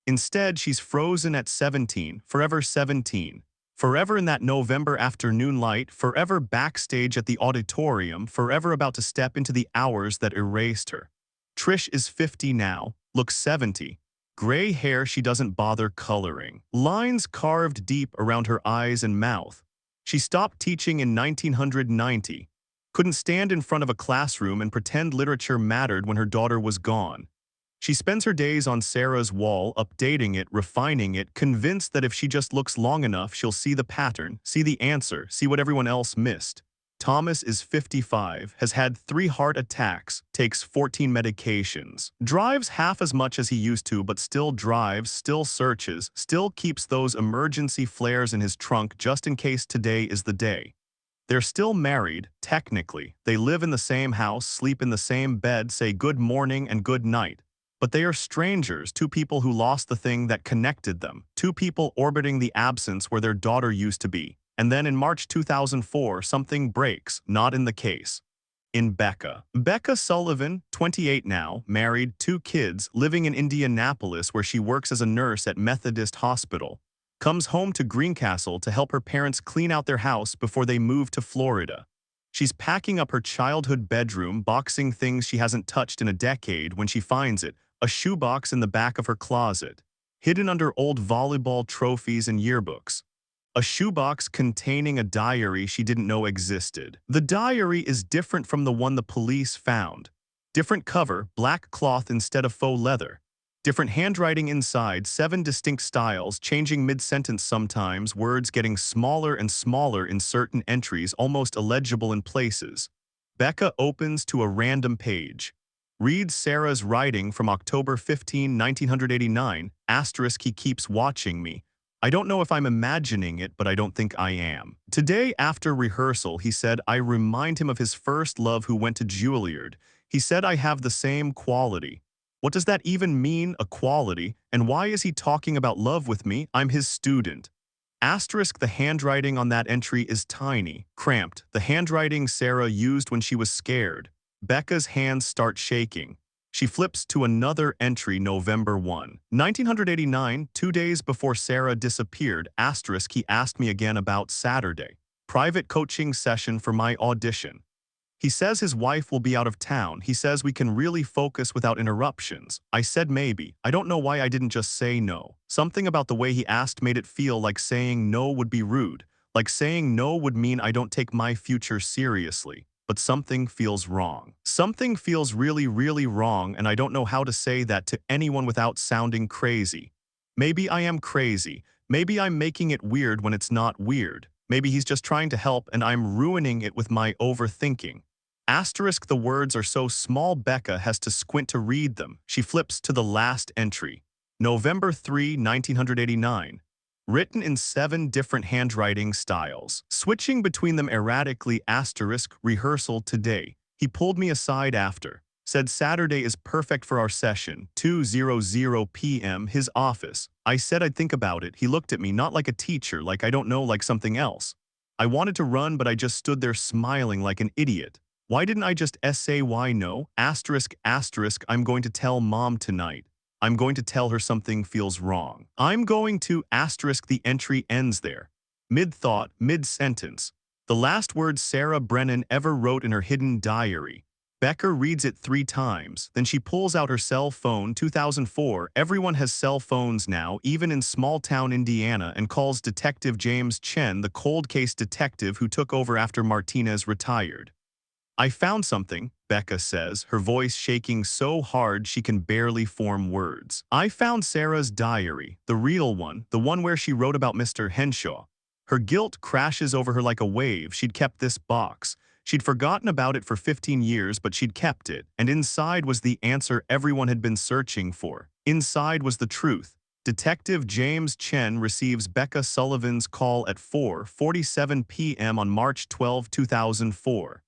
Instead, she's frozen at 17, forever 17. Forever in that November afternoon light, forever backstage at the auditorium, forever about to step into the hours that erased her. Trish is 50 now, looks 70. Gray hair she doesn't bother coloring. Lines carved deep around her eyes and mouth. She stopped teaching in 1990. Couldn't stand in front of a classroom and pretend literature mattered when her daughter was gone. She spends her days on Sarah's wall, updating it, refining it, convinced that if she just looks long enough, she'll see the pattern, see the answer, see what everyone else missed. Thomas is 55, has had 3 heart attacks, takes 14 medications, drives half as much as he used to but still drives, still searches, still keeps those emergency flares in his trunk just in case today is the day. They're still married, technically. They live in the same house, sleep in the same bed, say good morning and good night. But they are strangers, 2 people who lost the thing that connected them, 2 people orbiting the absence where their daughter used to be. And then in March 2004, something breaks, not in the case. In Becca. Becca Sullivan, 28 now, married, 2 kids, living in Indianapolis where she works as a nurse at Methodist Hospital, comes home to Greencastle to help her parents clean out their house before they move to Florida. She's packing up her childhood bedroom, boxing things she hasn't touched in a decade when she finds it, a shoebox in the back of her closet, hidden under old volleyball trophies and yearbooks. A shoebox containing a diary she didn't know existed. The diary is different from the one the police found. Different cover, black cloth instead of faux leather. Different handwriting inside, 7 distinct styles, changing mid-sentence sometimes, words getting smaller and smaller in certain entries, almost illegible in places. Becca opens to a random page. Reads Sarah's writing from October 15, 1989, *, he keeps watching me. I don't know if I'm imagining it, but I don't think I am. Today, after rehearsal, he said, I remind him of his first love who went to Juilliard. He said I have the same quality. What does that even mean, a quality? And why is he talking about love with me? I'm his student. *, the handwriting on that entry is tiny, cramped, the handwriting Sarah used when she was scared. Becca's hands start shaking. She flips to another entry, November 1, 1989, 2 days before Sarah disappeared, *, he asked me again about Saturday. Private coaching session for my audition. He says his wife will be out of town. He says we can really focus without interruptions. I said maybe. I don't know why I didn't just say no. Something about the way he asked made it feel like saying no would be rude. Like saying no would mean I don't take my future seriously. but something feels wrong. Something feels really, really wrong, and I don't know how to say that to anyone without sounding crazy. Maybe I am crazy. Maybe I'm making it weird when it's not weird. Maybe he's just trying to help and I'm ruining it with my overthinking. Asterisk, the words are so small Becca has to squint to read them. She flips to the last entry. November 3, 1989. Written in 7 different handwriting styles, switching between them erratically. Asterisk, rehearsal today. He pulled me aside after. Said Saturday is perfect for our session, 2:00 p.m. His office. I said I'd think about it. He looked at me, not like a teacher, like I don't know, like something else. I wanted to run, but I just stood there smiling like an idiot. Why didn't I just say why no? Asterisk, asterisk, I'm going to tell mom tonight. I'm going to tell her something feels wrong. I'm going to asterisk, the entry ends there. Mid-thought, mid-sentence. The last words Sarah Brennan ever wrote in her hidden diary. Becca reads it 3 times, then she pulls out her cell phone. 2004, everyone has cell phones now, even in small-town Indiana, and calls Detective James Chen, the cold case detective who took over after Martinez retired. I found something, Becca says, her voice shaking so hard she can barely form words. I found Sarah's diary, the real one, the one where she wrote about Mr. Henshaw. Her guilt crashes over her like a wave. She'd kept this box. She'd forgotten about it for 15 years, but she'd kept it, and inside was the answer everyone had been searching for. Inside was the truth. Detective James Chen receives Becca Sullivan's call at 4:47 p.m. on March 12, 2004.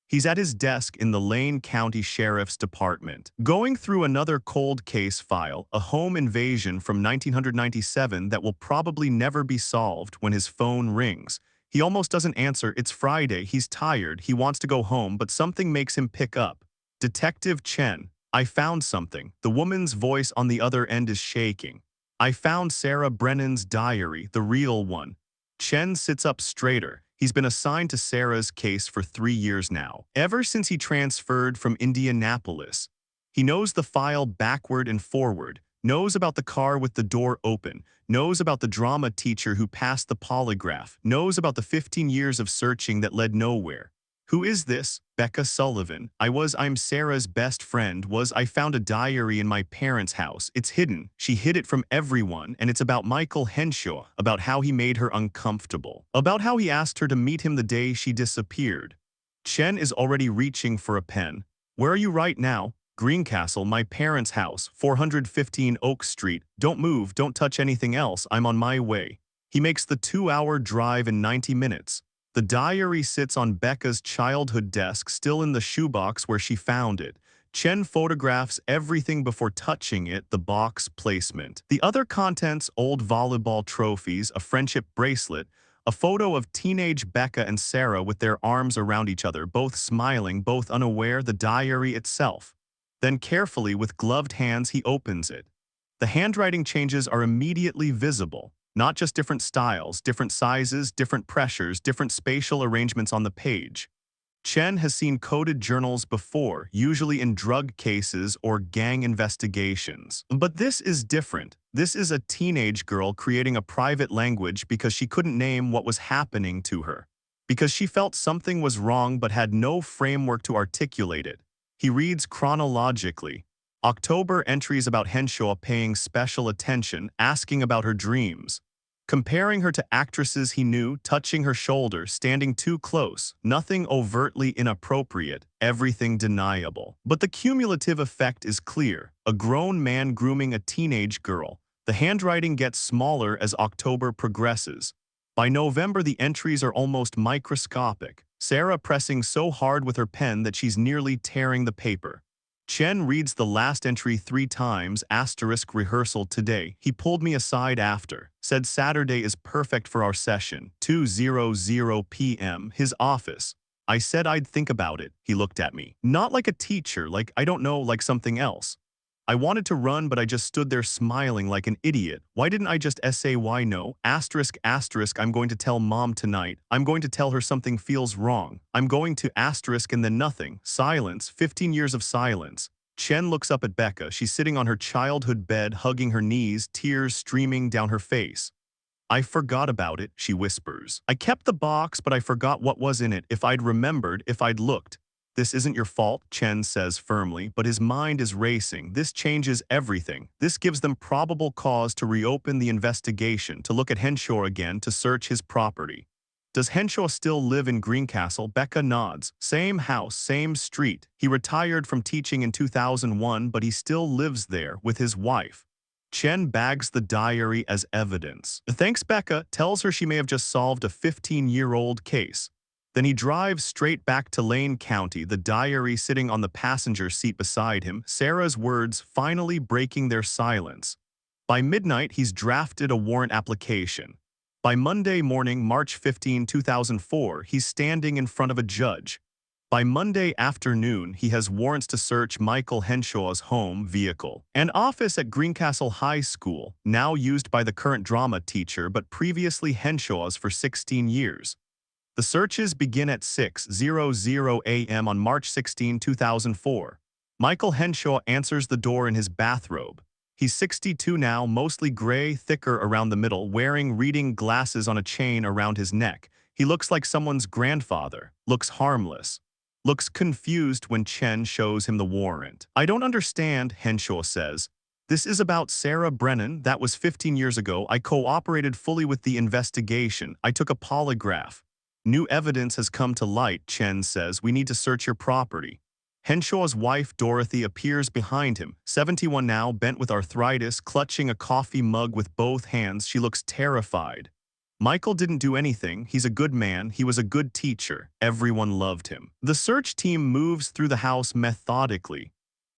He's at his desk in the Lane County Sheriff's Department, going through another cold case file, a home invasion from 1997 that will probably never be solved. When his phone rings, he almost doesn't answer. It's Friday, he's tired, he wants to go home, but something makes him pick up. Detective Chen, I found something. The woman's voice on the other end is shaking. I found Sarah Brennan's diary, the real one. Chen sits up straighter. He's been assigned to Sarah's case for 3 years now, ever since he transferred from Indianapolis. He knows the file backward and forward, knows about the car with the door open, knows about the drama teacher who passed the polygraph, knows about the 15 years of searching that led nowhere. Who is this? Becca Sullivan. I'm Sarah's best friend. I found a diary in my parents' house. It's hidden. She hid it from everyone, and it's about Michael Henshaw, about how he made her uncomfortable, about how he asked her to meet him the day she disappeared. Chen is already reaching for a pen. Where are you right now? Greencastle, my parents' house, 415 Oak Street. Don't move, don't touch anything else, I'm on my way. He makes the 2-hour drive in 90 minutes. The diary sits on Becca's childhood desk, still in the shoebox where she found it. Chen photographs everything before touching it, the box placement. The other contents, old volleyball trophies, a friendship bracelet, a photo of teenage Becca and Sarah with their arms around each other, both smiling, both unaware, the diary itself. Then carefully, with gloved hands, he opens it. The handwriting changes are immediately visible. Not just different styles, different sizes, different pressures, different spatial arrangements on the page. Chen has seen coded journals before, usually in drug cases or gang investigations. But this is different. This is a teenage girl creating a private language because she couldn't name what was happening to her. Because she felt something was wrong but had no framework to articulate it. He reads chronologically. October entries about Henshaw paying special attention, asking about her dreams. Comparing her to actresses he knew, touching her shoulder, standing too close, nothing overtly inappropriate, everything deniable. But the cumulative effect is clear. A grown man grooming a teenage girl. The handwriting gets smaller as October progresses. By November, the entries are almost microscopic. Sarah pressing so hard with her pen that she's nearly tearing the paper. Chen reads the last entry 3 times, asterisk rehearsal today. He pulled me aside after. Said Saturday is perfect for our session, 2:00 p.m. His office. I said I'd think about it. He looked at me. Not like a teacher, like I don't know, like something else. I wanted to run, but I just stood there smiling like an idiot. Why didn't I just say why no? Asterisk, asterisk, I'm going to tell mom tonight. I'm going to tell her something feels wrong. I'm going to asterisk and then nothing. Silence, 15 years of silence. Chen looks up at Becca. She's sitting on her childhood bed, hugging her knees, tears streaming down her face. I forgot about it, she whispers. I kept the box, but I forgot what was in it. If I'd remembered, if I'd looked. This isn't your fault, Chen says firmly, but his mind is racing. This changes everything. This gives them probable cause to reopen the investigation, to look at Henshaw again, to search his property. Does Henshaw still live in Greencastle? Becca nods. Same house, same street. He retired from teaching in 2001, but he still lives there with his wife. Chen bags the diary as evidence. Thanks Becca, tells her she may have just solved a 15-year-old case. Then he drives straight back to Lane County, the diary sitting on the passenger seat beside him, Sarah's words finally breaking their silence. By midnight, he's drafted a warrant application. By Monday morning, March 15, 2004, he's standing in front of a judge. By Monday afternoon, he has warrants to search Michael Henshaw's home, vehicle, and office at Greencastle High School, now used by the current drama teacher but previously Henshaw's for 16 years. The searches begin at 6:00 a.m. on March 16, 2004. Michael Henshaw answers the door in his bathrobe. He's 62 now, mostly gray, thicker around the middle, wearing reading glasses on a chain around his neck. He looks like someone's grandfather, looks harmless, looks confused when Chen shows him the warrant. I don't understand, Henshaw says. This is about Sarah Brennan. That was 15 years ago. I cooperated fully with the investigation. I took a polygraph. New evidence has come to light, Chen says. We need to search your property. Henshaw's wife, Dorothy, appears behind him, 71 now, bent with arthritis, clutching a coffee mug with both hands. She looks terrified. Michael didn't do anything. He's a good man. He was a good teacher. Everyone loved him. The search team moves through the house methodically.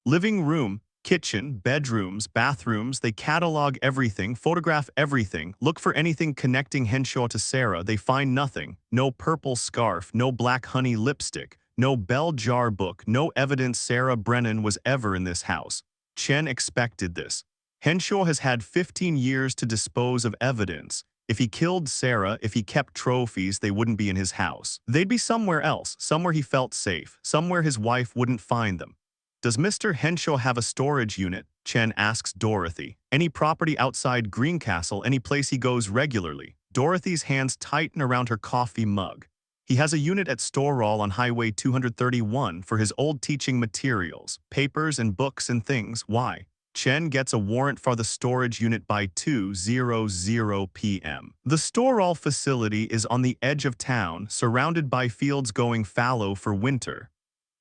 Living room, kitchen, bedrooms, bathrooms, they catalog everything, photograph everything, look for anything connecting Henshaw to Sarah. They find nothing. No purple scarf, no black honey lipstick, no bell jar book, no evidence Sarah Brennan was ever in this house. Chen expected this. Henshaw has had 15 years to dispose of evidence. If he killed Sarah, if he kept trophies, they wouldn't be in his house. They'd be somewhere else, somewhere he felt safe, somewhere his wife wouldn't find them. Does Mr. Henshaw have a storage unit? Chen asks Dorothy. Any property outside Greencastle, any place he goes regularly? Dorothy's hands tighten around her coffee mug. He has a unit at Storall on Highway 231 for his old teaching materials, papers and books and things. Why? Chen gets a warrant for the storage unit by 2:00 p.m. The Storall facility is on the edge of town, surrounded by fields going fallow for winter.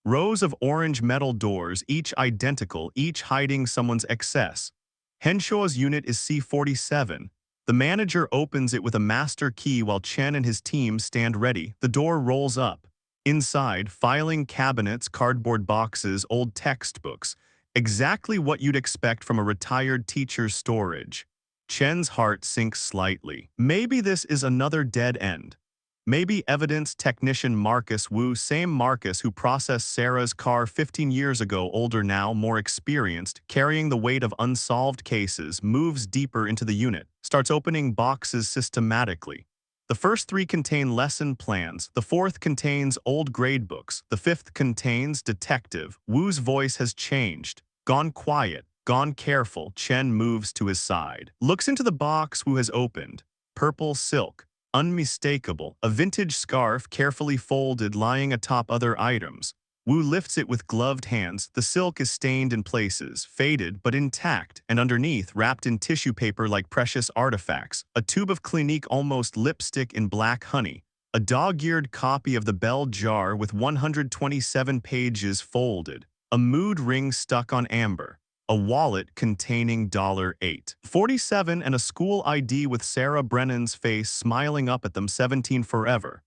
Rows of orange metal doors, each identical, each hiding someone's excess. Henshaw's unit is C47. The manager opens it with a master key while Chen and his team stand ready. The door rolls up. Inside, filing cabinets, cardboard boxes, old textbooks. Exactly what you'd expect from a retired teacher's storage. Chen's heart sinks slightly. Maybe this is another dead end. Maybe evidence technician Marcus Wu, same Marcus who processed Sarah's car 15 years ago, older now, more experienced, carrying the weight of unsolved cases, moves deeper into the unit, starts opening boxes systematically. The first 3 contain lesson plans, the 4th contains old grade books, the 5th contains detective. Wu's voice has changed, gone quiet, gone careful. Chen moves to his side, looks into the box Wu has opened. Purple silk. Unmistakable, a vintage scarf carefully folded lying atop other items. Wu lifts it with gloved hands. The silk is stained in places, faded but intact, and underneath, wrapped in tissue paper like precious artifacts, a tube of Clinique almost lipstick in black honey, a dog-eared copy of the bell jar with 127 pages folded, a mood ring stuck on amber, a wallet containing $8.47 and a school ID with Sarah Brennan's face smiling up at them, 17 forever.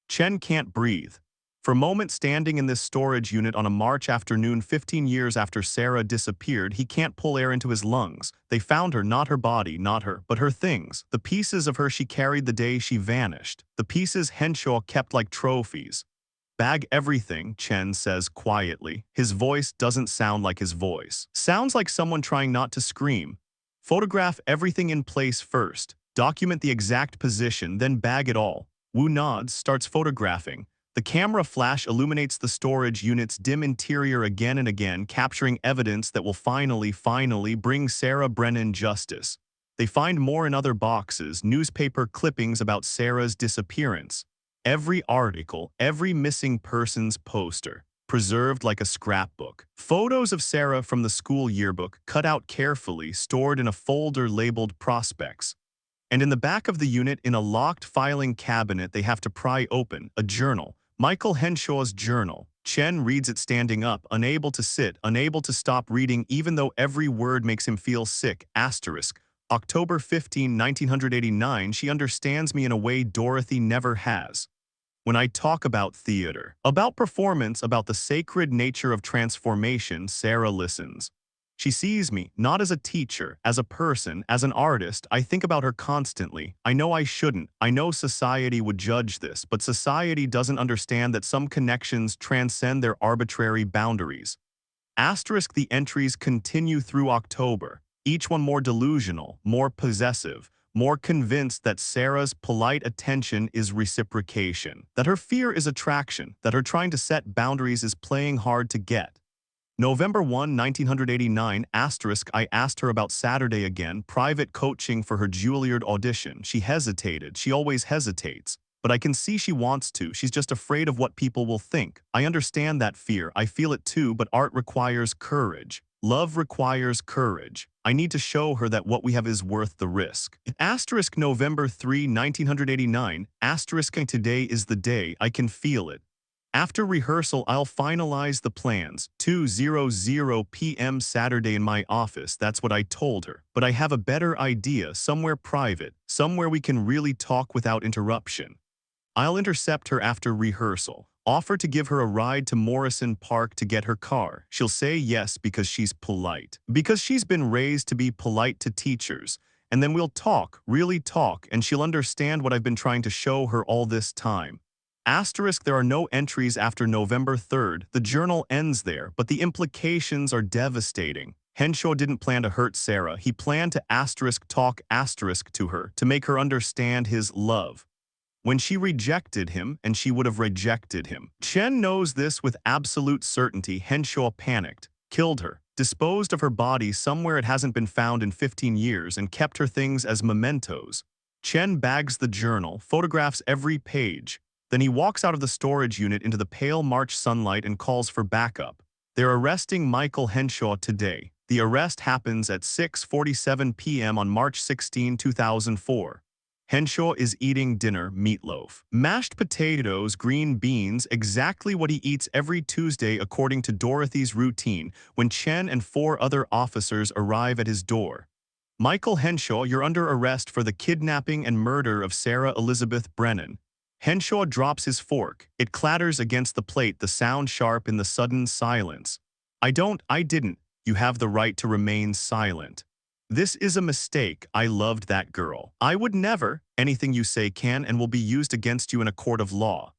Chen can't breathe. For a moment standing in this storage unit on a March afternoon 15 years after Sarah disappeared, he can't pull air into his lungs. They found her, not her body, not her, but her things. The pieces of her she carried the day she vanished. The pieces Henshaw kept like trophies. Bag everything, Chen says quietly. His voice doesn't sound like his voice. Sounds like someone trying not to scream. Photograph everything in place first. Document the exact position, then bag it all. Wu nods, starts photographing. The camera flash illuminates the storage unit's dim interior again and again, capturing evidence that will finally bring Sarah Brennan justice. They find more in other boxes, newspaper clippings about Sarah's disappearance. Every article, every missing persons poster, preserved like a scrapbook. Photos of Sarah from the school yearbook, cut out carefully, stored in a folder labeled prospects. And in the back of the unit, in a locked filing cabinet they have to pry open, a journal. Michael Henshaw's journal. Chen reads it standing up, unable to sit, unable to stop reading even though every word makes him feel sick. Asterisk. October 15, 1989, she understands me in a way Dorothy never has. When I talk about theater, about performance, about the sacred nature of transformation, Sarah listens. She sees me, not as a teacher, as a person, as an artist. I think about her constantly. I know I shouldn't. I know society would judge this, but society doesn't understand that some connections transcend their arbitrary boundaries. Asterisk. The entries continue through October, each one more delusional, more possessive, more convinced that Sarah's polite attention is reciprocation, that her fear is attraction, that her trying to set boundaries is playing hard to get. November 1, 1989, asterisk. I asked her about Saturday again, private coaching for her Juilliard audition. She hesitated. She always hesitates. But I can see she wants to. She's just afraid of what people will think. I understand that fear. I feel it too, but art requires courage. Love requires courage. I need to show her that what we have is worth the risk. Asterisk. November 3, 1989, asterisk. Today is the day. I can feel it. After rehearsal, I'll finalize the plans. 2:00 p.m. Saturday in my office. That's what I told her. But I have a better idea, somewhere private, somewhere we can really talk without interruption. I'll intercept her after rehearsal, offer to give her a ride to Morrison Park to get her car. She'll say yes because she's polite. Because she's been raised to be polite to teachers. And then we'll talk, really talk, and she'll understand what I've been trying to show her all this time. Asterisk. There are no entries after November 3rd. The journal ends there, but the implications are devastating. Henshaw didn't plan to hurt Sarah. He planned to talk to her, to make her understand his love. When she rejected him, and she would have rejected him. Chen knows this with absolute certainty. Henshaw panicked, killed her, disposed of her body somewhere it hasn't been found in 15 years, and kept her things as mementos. Chen bags the journal, photographs every page. Then he walks out of the storage unit into the pale March sunlight and calls for backup. They're arresting Michael Henshaw today. The arrest happens at 6:47 p.m. on March 16, 2004. Henshaw is eating dinner, meatloaf, mashed potatoes, green beans, exactly what he eats every Tuesday according to Dorothy's routine, when Chen and 4 other officers arrive at his door. Michael Henshaw, you're under arrest for the kidnapping and murder of Sarah Elizabeth Brennan. Henshaw drops his fork. It clatters against the plate, the sound sharp in the sudden silence. I didn't. You have the right to remain silent. This is a mistake. I loved that girl. I would never. Anything you say can and will be used against you in a court of law.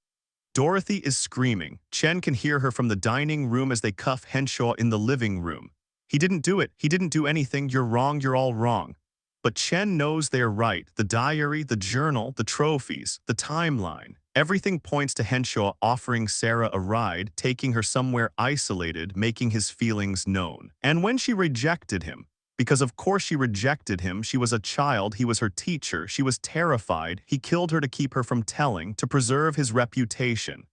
Dorothy is screaming. Chen can hear her from the dining room as they cuff Henshaw in the living room. He didn't do it. He didn't do anything. You're wrong. You're all wrong. But Chen knows they're right. The diary, the journal, the trophies, the timeline. Everything points to Henshaw offering Sarah a ride, taking her somewhere isolated, making his feelings known. And when she rejected him, because of course she rejected him, she was a child, he was her teacher, she was terrified, he killed her to keep her from telling, to preserve his reputation.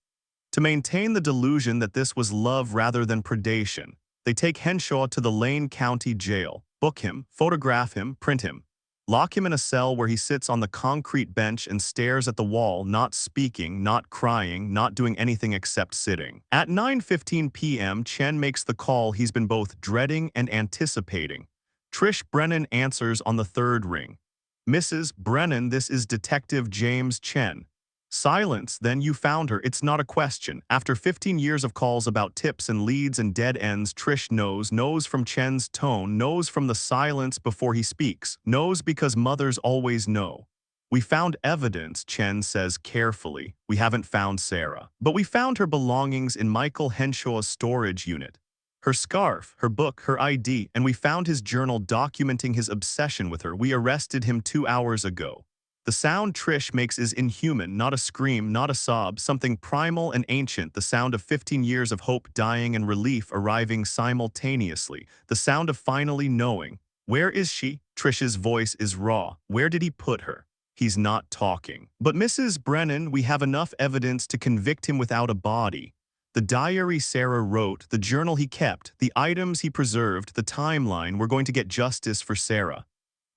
To maintain the delusion that this was love rather than predation, they take Henshaw to the Lane County Jail, book him, photograph him, print him. Lock him in a cell where he sits on the concrete bench and stares at the wall, not speaking, not crying, not doing anything except sitting. At 9:15 p.m., Chen makes the call he's been both dreading and anticipating. Trish Brennan answers on the 3rd ring. Mrs. Brennan, this is Detective James Chen. Silence, then you found her. It's not a question. After 15 years of calls about tips and leads and dead ends, Trish knows from Chen's tone, knows from the silence before he speaks, knows because mothers always know. We found evidence, Chen says carefully. We haven't found Sarah. But we found her belongings in Michael Henshaw's storage unit. Her scarf, her book, her ID, and we found his journal documenting his obsession with her. We arrested him 2 hours ago. The sound Trish makes is inhuman, not a scream, not a sob, something primal and ancient, the sound of 15 years of hope dying and relief arriving simultaneously, the sound of finally knowing. Where is she? Trish's voice is raw. Where did he put her? He's not talking. But Mrs. Brennan, we have enough evidence to convict him without a body. The diary Sarah wrote, the journal he kept, the items he preserved, the timeline, we're going to get justice for Sarah.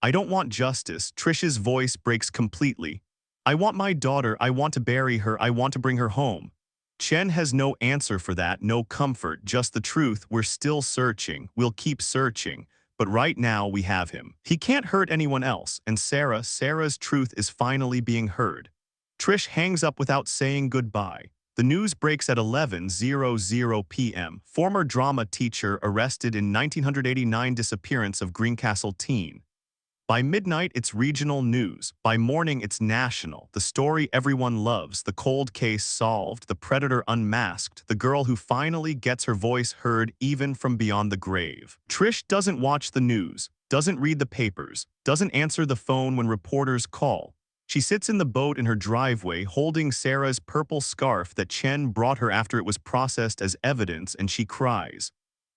I don't want justice. Trish's voice breaks completely. I want my daughter. I want to bury her. I want to bring her home. Chen has no answer for that, no comfort, just the truth. We're still searching. We'll keep searching. But right now we have him. He can't hurt anyone else, and Sarah's truth is finally being heard. Trish hangs up without saying goodbye. The news breaks at 11:00 p.m. Former drama teacher arrested in 1989 disappearance of Greencastle teen. By midnight, it's regional news. By morning, it's national. The story everyone loves, the cold case solved, the predator unmasked, the girl who finally gets her voice heard even from beyond the grave. Trish doesn't watch the news, doesn't read the papers, doesn't answer the phone when reporters call. She sits in the boat in her driveway holding Sarah's purple scarf that Chen brought her after it was processed as evidence, and she cries.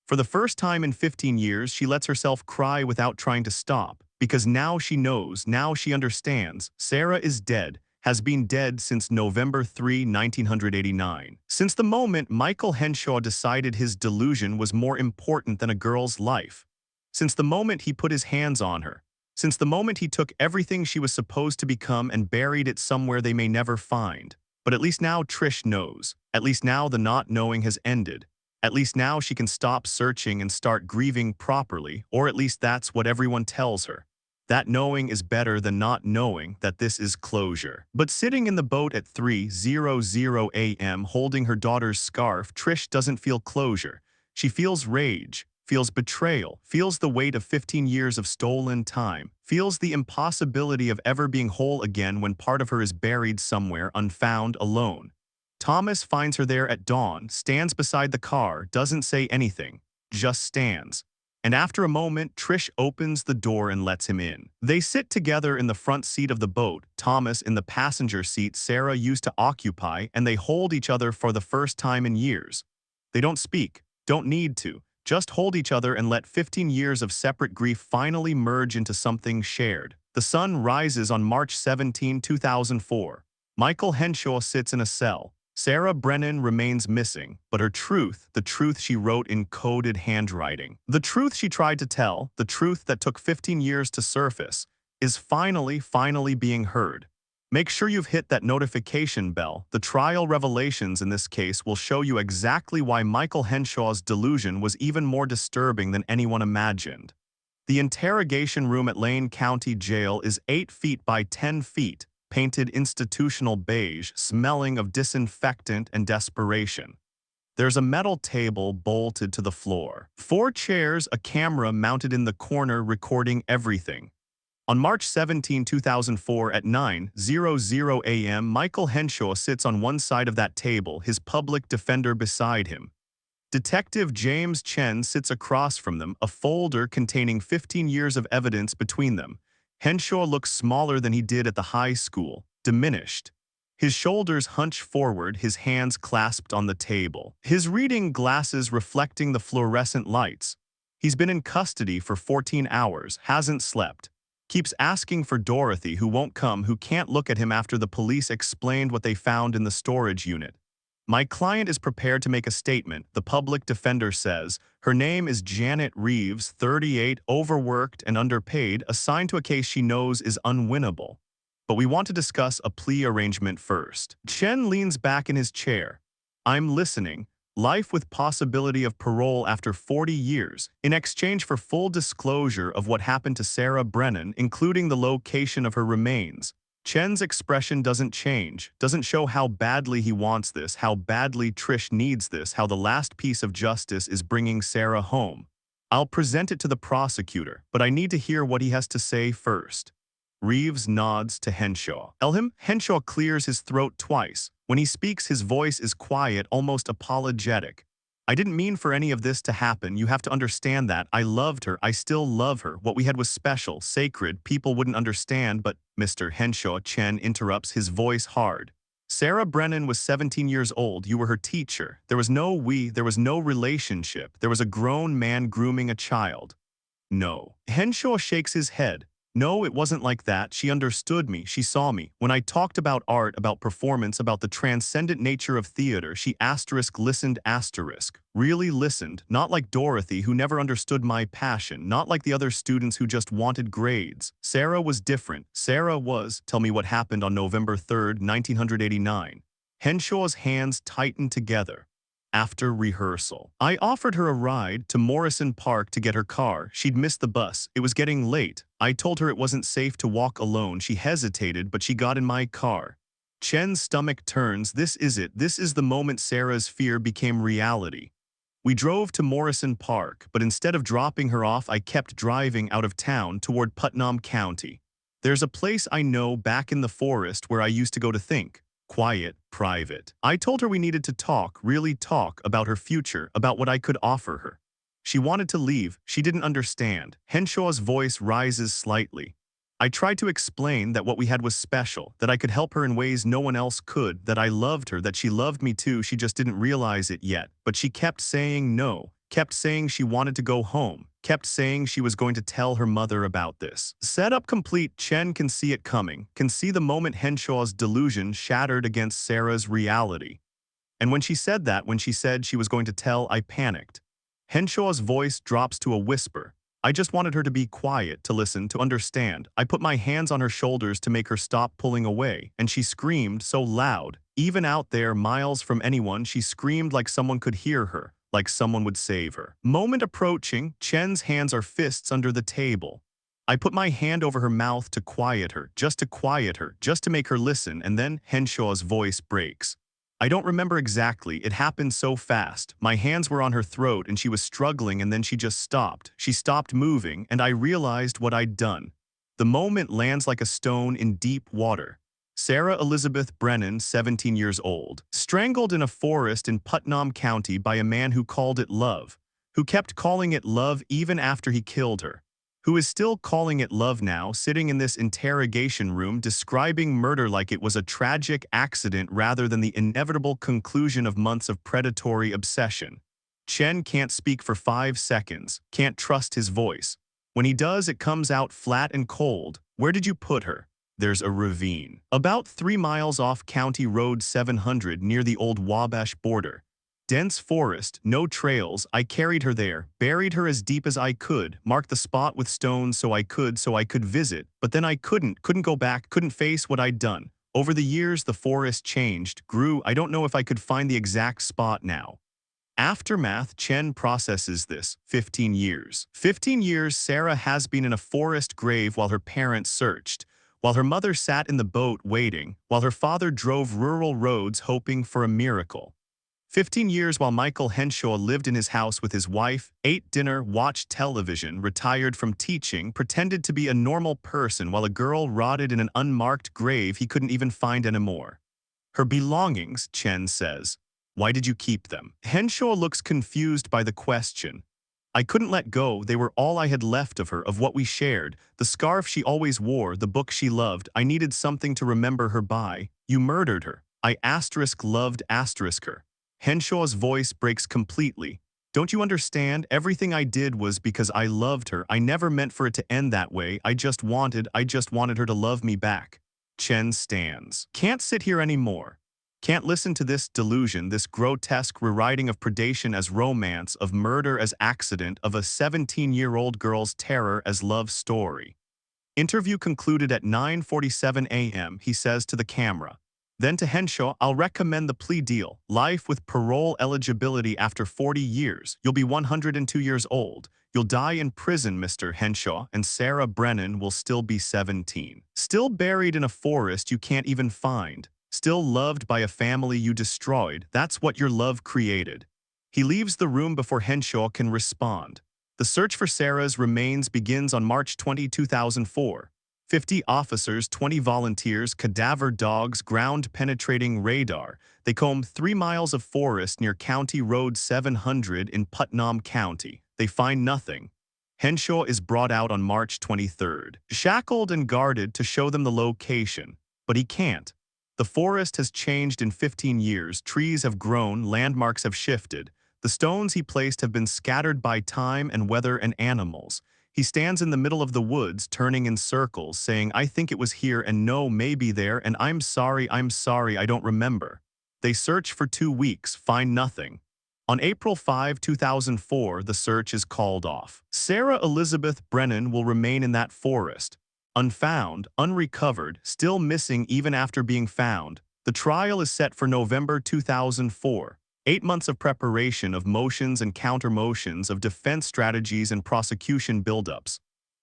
For the first time in 15 years, she lets herself cry without trying to stop. Because now she knows, now she understands, Sarah is dead, has been dead since November 3, 1989. Since the moment Michael Henshaw decided his delusion was more important than a girl's life. Since the moment he put his hands on her. Since the moment he took everything she was supposed to become and buried it somewhere they may never find. But at least now Trish knows. At least now the not knowing has ended. At least now she can stop searching and start grieving properly, or at least that's what everyone tells her. That knowing is better than not knowing that this is closure. But sitting in the boat at 3:00 a.m. holding her daughter's scarf, Trish doesn't feel closure. She feels rage, feels betrayal, feels the weight of 15 years of stolen time, feels the impossibility of ever being whole again when part of her is buried somewhere, unfound, alone. Thomas finds her there at dawn, stands beside the car, doesn't say anything, just stands. And after a moment, Trish opens the door and lets him in. They sit together in the front seat of the boat, Thomas in the passenger seat Sarah used to occupy, and they hold each other for the first time in years. They don't speak, don't need to, just hold each other and let 15 years of separate grief finally merge into something shared. The sun rises on March 17, 2004. Michael Henshaw sits in a cell. Sarah Brennan remains missing, but her truth, the truth she wrote in coded handwriting, the truth she tried to tell, the truth that took 15 years to surface, is finally being heard. Make sure you've hit that notification bell. The trial revelations in this case will show you exactly why Michael Henshaw's delusion was even more disturbing than anyone imagined. The interrogation room at Lane County Jail is 8 feet by 10 feet. Painted institutional beige, smelling of disinfectant and desperation. There's a metal table bolted to the floor. 4 chairs, a camera mounted in the corner recording everything. On March 17, 2004 at 9:00 a.m., Michael Henshaw sits on one side of that table, his public defender beside him. Detective James Chen sits across from them, a folder containing 15 years of evidence between them. Henshaw looks smaller than he did at the high school, diminished. His shoulders hunch forward, his hands clasped on the table. His reading glasses reflecting the fluorescent lights. He's been in custody for 14 hours, hasn't slept. Keeps asking for Dorothy, who won't come, who can't look at him after the police explained what they found in the storage unit. My client is prepared to make a statement, the public defender says. Her name is Janet Reeves, 38, overworked and underpaid, assigned to a case she knows is unwinnable. But we want to discuss a plea arrangement first. Chen leans back in his chair. I'm listening. Life with possibility of parole after 40 years, in exchange for full disclosure of what happened to Sarah Brennan, including the location of her remains. Chen's expression doesn't change, doesn't show how badly he wants this, how badly Trish needs this, how the last piece of justice is bringing Sarah home. I'll present it to the prosecutor, but I need to hear what he has to say first. Reeves nods to Henshaw. Elham, Henshaw clears his throat twice. When he speaks, his voice is quiet, almost apologetic. I didn't mean for any of this to happen. You have to understand that. I loved her. I still love her. What we had was special, sacred. People wouldn't understand, but Mr. Henshaw, Chen interrupts, his voice hard. Sarah Brennan was 17 years old. You were her teacher. There was no we, there was no relationship. There was a grown man grooming a child. No. Henshaw shakes his head. No, it wasn't like that. She understood me. She saw me. When I talked about art, about performance, about the transcendent nature of theater, she listened really listened, not like Dorothy, who never understood my passion, not like the other students who just wanted grades. Sarah was different. Sarah was, tell me what happened on November 3rd, 1989. Henshaw's hands tightened together. After rehearsal, I offered her a ride to Morrison Park to get her car. She'd missed the bus. It was getting late. I told her it wasn't safe to walk alone. She hesitated, but she got in my car. Chen's stomach turns. This is it. This is the moment Sarah's fear became reality. We drove to Morrison Park, but instead of dropping her off, I kept driving out of town toward Putnam County. There's a place I know back in the forest where I used to go to think. Quiet, private. I told her we needed to talk, really talk, about her future, about what I could offer her. She wanted to leave. She didn't understand. Henshaw's voice rises slightly. I tried to explain that what we had was special, that I could help her in ways no one else could, that I loved her, that she loved me too, she just didn't realize it yet. But she kept saying no, kept saying she wanted to go home, kept saying she was going to tell her mother about this. Setup complete. Chen can see it coming, can see the moment Henshaw's delusion shattered against Sarah's reality. And when she said that, when she said she was going to tell, I panicked. Henshaw's voice drops to a whisper. I just wanted her to be quiet, to listen, to understand. I put my hands on her shoulders to make her stop pulling away, and she screamed so loud. Even out there, miles from anyone, she screamed like someone could hear her, like someone would save her. Moment approaching. Chen's hands are fists under the table. I put my hand over her mouth to quiet her, just to make her listen, and then Henshaw's voice breaks. I don't remember exactly. It happened so fast. My hands were on her throat and she was struggling, and then she just stopped. She stopped moving, and I realized what I'd done. The moment lands like a stone in deep water. Sarah Elizabeth Brennan, 17 years old, strangled in a forest in Putnam County by a man who called it love, who kept calling it love even after he killed her, who is still calling it love now, sitting in this interrogation room describing murder like it was a tragic accident rather than the inevitable conclusion of months of predatory obsession. Chen can't speak for 5 seconds, can't trust his voice. When he does, it comes out flat and cold. Where did you put her? There's a ravine. About 3 miles off County Road 700 near the old Wabash border. Dense forest, no trails. I carried her there, buried her as deep as I could, marked the spot with stones so I could visit, but then I couldn't go back, couldn't face what I'd done. Over the years, the forest changed, grew. I don't know if I could find the exact spot now. Aftermath. Chen processes this. 15 years. 15 years Sarah has been in a forest grave while her parents searched, while her mother sat in the boat waiting, while her father drove rural roads hoping for a miracle. 15 years while Michael Henshaw lived in his house with his wife, ate dinner, watched television, retired from teaching, pretended to be a normal person while a girl rotted in an unmarked grave he couldn't even find anymore. Her belongings, Chen says. Why did you keep them? Henshaw looks confused by the question. I couldn't let go. They were all I had left of her, of what we shared. The scarf she always wore, the book she loved. I needed something to remember her by. You murdered her. I loved her. Henshaw's voice breaks completely. Don't you understand? Everything I did was because I loved her. I never meant for it to end that way. I just wanted her to love me back. Chen stands. Can't sit here anymore. Can't listen to this delusion, this grotesque rewriting of predation as romance, of murder as accident, of a 17-year-old girl's terror as love story. Interview concluded at 9:47 a.m., he says to the camera. Then to Henshaw, I'll recommend the plea deal. Life with parole eligibility after 40 years. You'll be 102 years old. You'll die in prison, Mr. Henshaw, and Sarah Brennan will still be 17. Still buried in a forest you can't even find. Still loved by a family you destroyed. That's what your love created. He leaves the room before Henshaw can respond. The search for Sarah's remains begins on March 20, 2004. 50 officers, 20 volunteers, cadaver dogs, ground-penetrating radar. They comb 3 miles of forest near County Road 700 in Putnam County. They find nothing. Henshaw is brought out on March 23rd, shackled and guarded to show them the location. But he can't. The forest has changed in 15 years. Trees have grown, landmarks have shifted. The stones he placed have been scattered by time and weather and animals. He stands in the middle of the woods, turning in circles, saying, "I think it was here and no, maybe there, and I'm sorry, I don't remember." They search for 2 weeks, find nothing. On April 5, 2004, the search is called off. Sarah Elizabeth Brennan will remain in that forest, unfound, unrecovered, still missing even after being found. The trial is set for November 2004. 8 months of preparation, of motions and counter-motions, of defense strategies and prosecution buildups.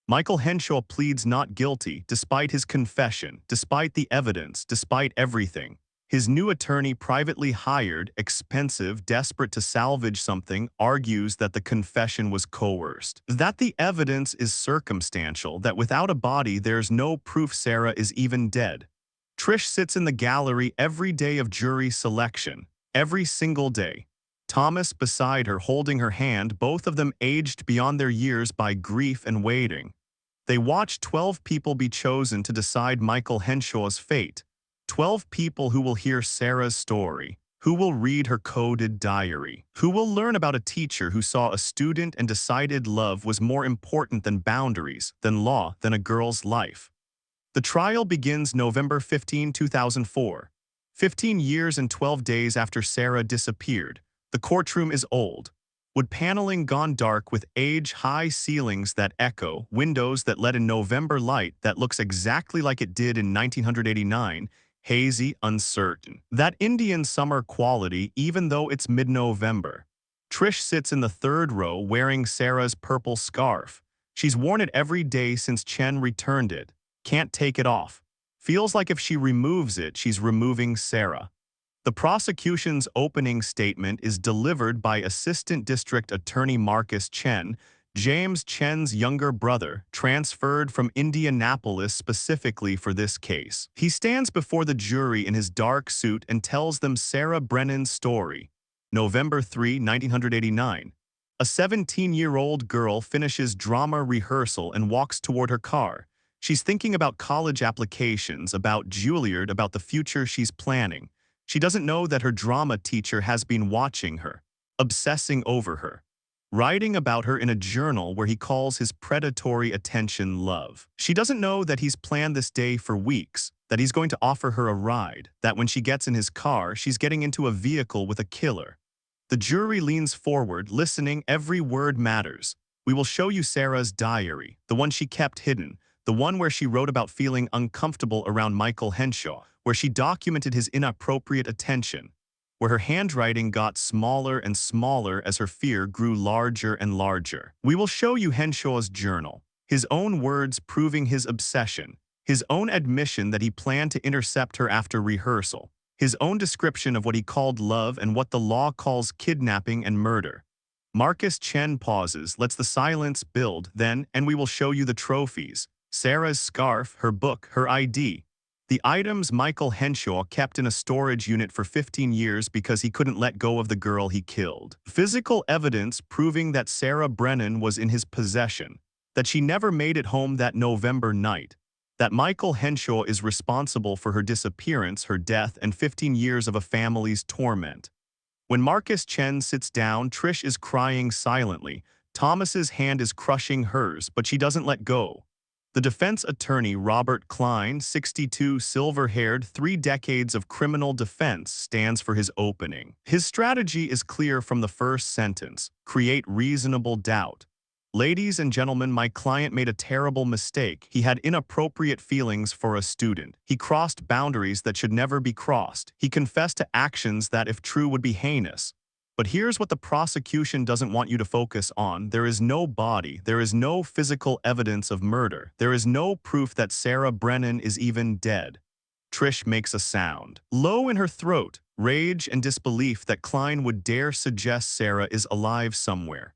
Michael Henshaw pleads not guilty, despite his confession, despite the evidence, despite everything. His new attorney, privately hired, expensive, desperate to salvage something, argues that the confession was coerced, that the evidence is circumstantial, that without a body there's no proof Sarah is even dead. Trish sits in the gallery every day of jury selection, every single day. Thomas beside her, holding her hand, both of them aged beyond their years by grief and waiting. They watch 12 people be chosen to decide Michael Henshaw's fate. 12 people who will hear Sarah's story, who will read her coded diary, who will learn about a teacher who saw a student and decided love was more important than boundaries, than law, than a girl's life. The trial begins November 15, 2004. 15 years and 12 days after Sarah disappeared. The courtroom is old. Wood paneling gone dark with age-high ceilings that echo, windows that let in November light that looks exactly like it did in 1989, hazy, uncertain. That Indian summer quality even though it's mid-November. Trish sits in the third row wearing Sarah's purple scarf. She's worn it every day since Chen returned it. Can't take it off. Feels like if she removes it, she's removing Sarah. The prosecution's opening statement is delivered by Assistant District Attorney Marcus Chen, James Chen's younger brother, transferred from Indianapolis specifically for this case. He stands before the jury in his dark suit and tells them Sarah Brennan's story. November 3, 1989. A 17-year-old girl finishes drama rehearsal and walks toward her car. She's thinking about college applications, about Juilliard, about the future she's planning. She doesn't know that her drama teacher has been watching her, obsessing over her, writing about her in a journal where he calls his predatory attention love. She doesn't know that he's planned this day for weeks, that he's going to offer her a ride, that when she gets in his car, she's getting into a vehicle with a killer. The jury leans forward, listening. Every word matters. We will show you Sarah's diary, the one she kept hidden, the one where she wrote about feeling uncomfortable around Michael Henshaw, where she documented his inappropriate attention, where her handwriting got smaller and smaller as her fear grew larger and larger. We will show you Henshaw's journal, his own words proving his obsession, his own admission that he planned to intercept her after rehearsal, his own description of what he called love and what the law calls kidnapping and murder. Marcus Chen pauses, lets the silence build, then, and we will show you the trophies, Sarah's scarf, her book, her ID. The items Michael Henshaw kept in a storage unit for 15 years because he couldn't let go of the girl he killed. Physical evidence proving that Sarah Brennan was in his possession, that she never made it home that November night, that Michael Henshaw is responsible for her disappearance, her death, and 15 years of a family's torment. When Marcus Chen sits down, Trish is crying silently. Thomas's hand is crushing hers, but she doesn't let go. The defense attorney, Robert Klein, 62, silver-haired, 3 decades of criminal defense, stands for his opening. His strategy is clear from the first sentence: create reasonable doubt. Ladies and gentlemen, my client made a terrible mistake. He had inappropriate feelings for a student. He crossed boundaries that should never be crossed. He confessed to actions that, if true, would be heinous. But here's what the prosecution doesn't want you to focus on. There is no body. There is no physical evidence of murder. There is no proof that Sarah Brennan is even dead. Trish makes a sound, low in her throat, rage and disbelief that Klein would dare suggest Sarah is alive somewhere.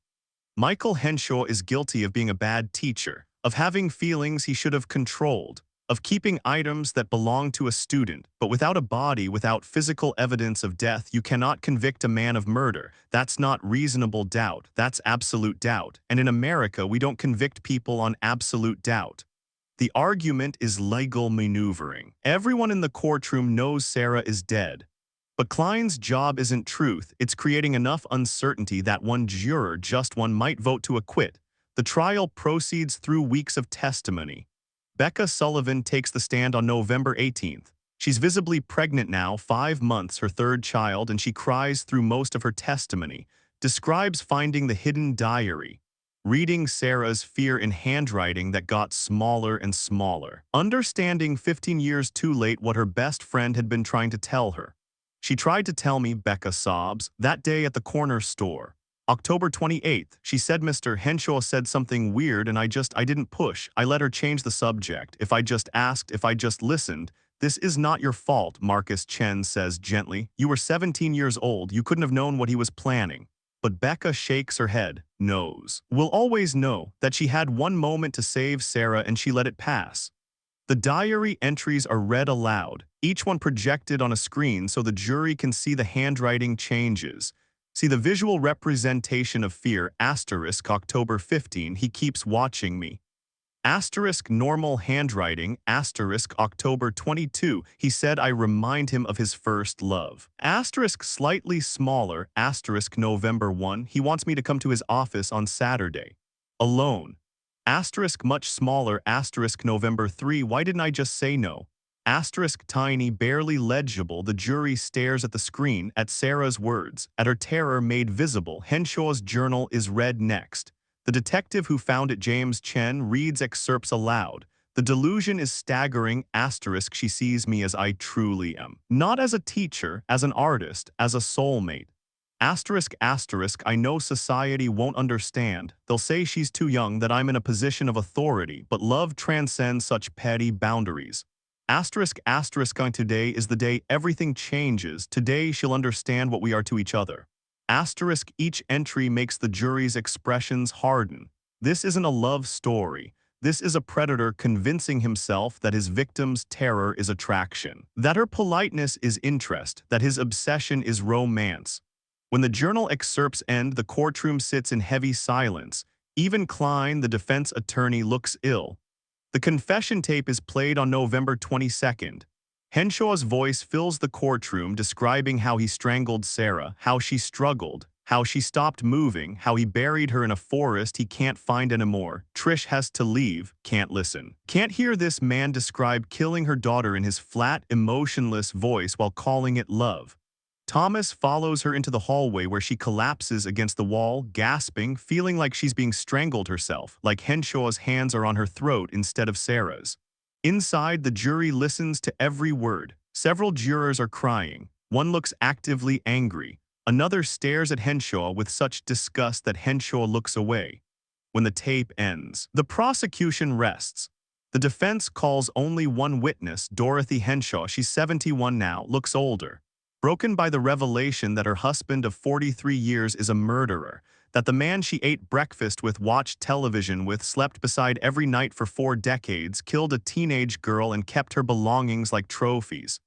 Michael Henshaw is guilty of being a bad teacher, of having feelings he should have controlled, of keeping items that belong to a student, but without a body, without physical evidence of death, you cannot convict a man of murder. That's not reasonable doubt, that's absolute doubt. And in America, we don't convict people on absolute doubt. The argument is legal maneuvering. Everyone in the courtroom knows Sarah is dead. But Klein's job isn't truth, it's creating enough uncertainty that one juror, just one, might vote to acquit. The trial proceeds through weeks of testimony. Becca Sullivan takes the stand on November 18th. She's visibly pregnant now, 5 months, her third child, and she cries through most of her testimony, describes finding the hidden diary, reading Sarah's fear in handwriting that got smaller and smaller, understanding 15 years too late what her best friend had been trying to tell her. She tried to tell me, Becca sobs, that day at the corner store. October 28th, she said Mr. Henshaw said something weird and I didn't push. I let her change the subject. If I just asked, if I just listened. This is not your fault, Marcus Chen says gently. You were 17 years old. You couldn't have known what he was planning. But Becca shakes her head, knows. We'll always know that she had one moment to save Sarah and she let it pass. The diary entries are read aloud, each one projected on a screen so the jury can see the handwriting changes. See the visual representation of fear, asterisk October 15, he keeps watching me. Asterisk normal handwriting, asterisk October 22, he said I remind him of his first love. Asterisk slightly smaller, asterisk November 1, he wants me to come to his office on Saturday. Alone. Asterisk much smaller, asterisk November 3, why didn't I just say no? Asterisk tiny, barely legible, the jury stares at the screen, at Sarah's words, at her terror made visible. Henshaw's journal is read next. The detective who found it, James Chen, reads excerpts aloud. The delusion is staggering, asterisk she sees me as I truly am. Not as a teacher, as an artist, as a soulmate. Asterisk asterisk I know society won't understand. They'll say she's too young, that I'm in a position of authority, but love transcends such petty boundaries. Asterisk asterisk on today is the day everything changes. Today she'll understand what we are to each other. Asterisk each entry makes the jury's expressions harden. This isn't a love story. This is a predator convincing himself that his victim's terror is attraction, that her politeness is interest, that his obsession is romance. When the journal excerpts end, the courtroom sits in heavy silence. Even Klein, the defense attorney, looks ill. The confession tape is played on November 22nd. Henshaw's voice fills the courtroom describing how he strangled Sarah, how she struggled, how she stopped moving, how he buried her in a forest he can't find anymore. Trish has to leave, can't listen. Can't hear this man describe killing her daughter in his flat, emotionless voice while calling it love. Thomas follows her into the hallway where she collapses against the wall, gasping, feeling like she's being strangled herself, like Henshaw's hands are on her throat instead of Sarah's. Inside, the jury listens to every word. Several jurors are crying. One looks actively angry. Another stares at Henshaw with such disgust that Henshaw looks away. When the tape ends, the prosecution rests. The defense calls only one witness, Dorothy Henshaw. She's 71 now, looks older. Broken by the revelation that her husband of 43 years is a murderer, that the man she ate breakfast with, watched television with, slept beside every night for 4 decades, killed a teenage girl and kept her belongings like trophies.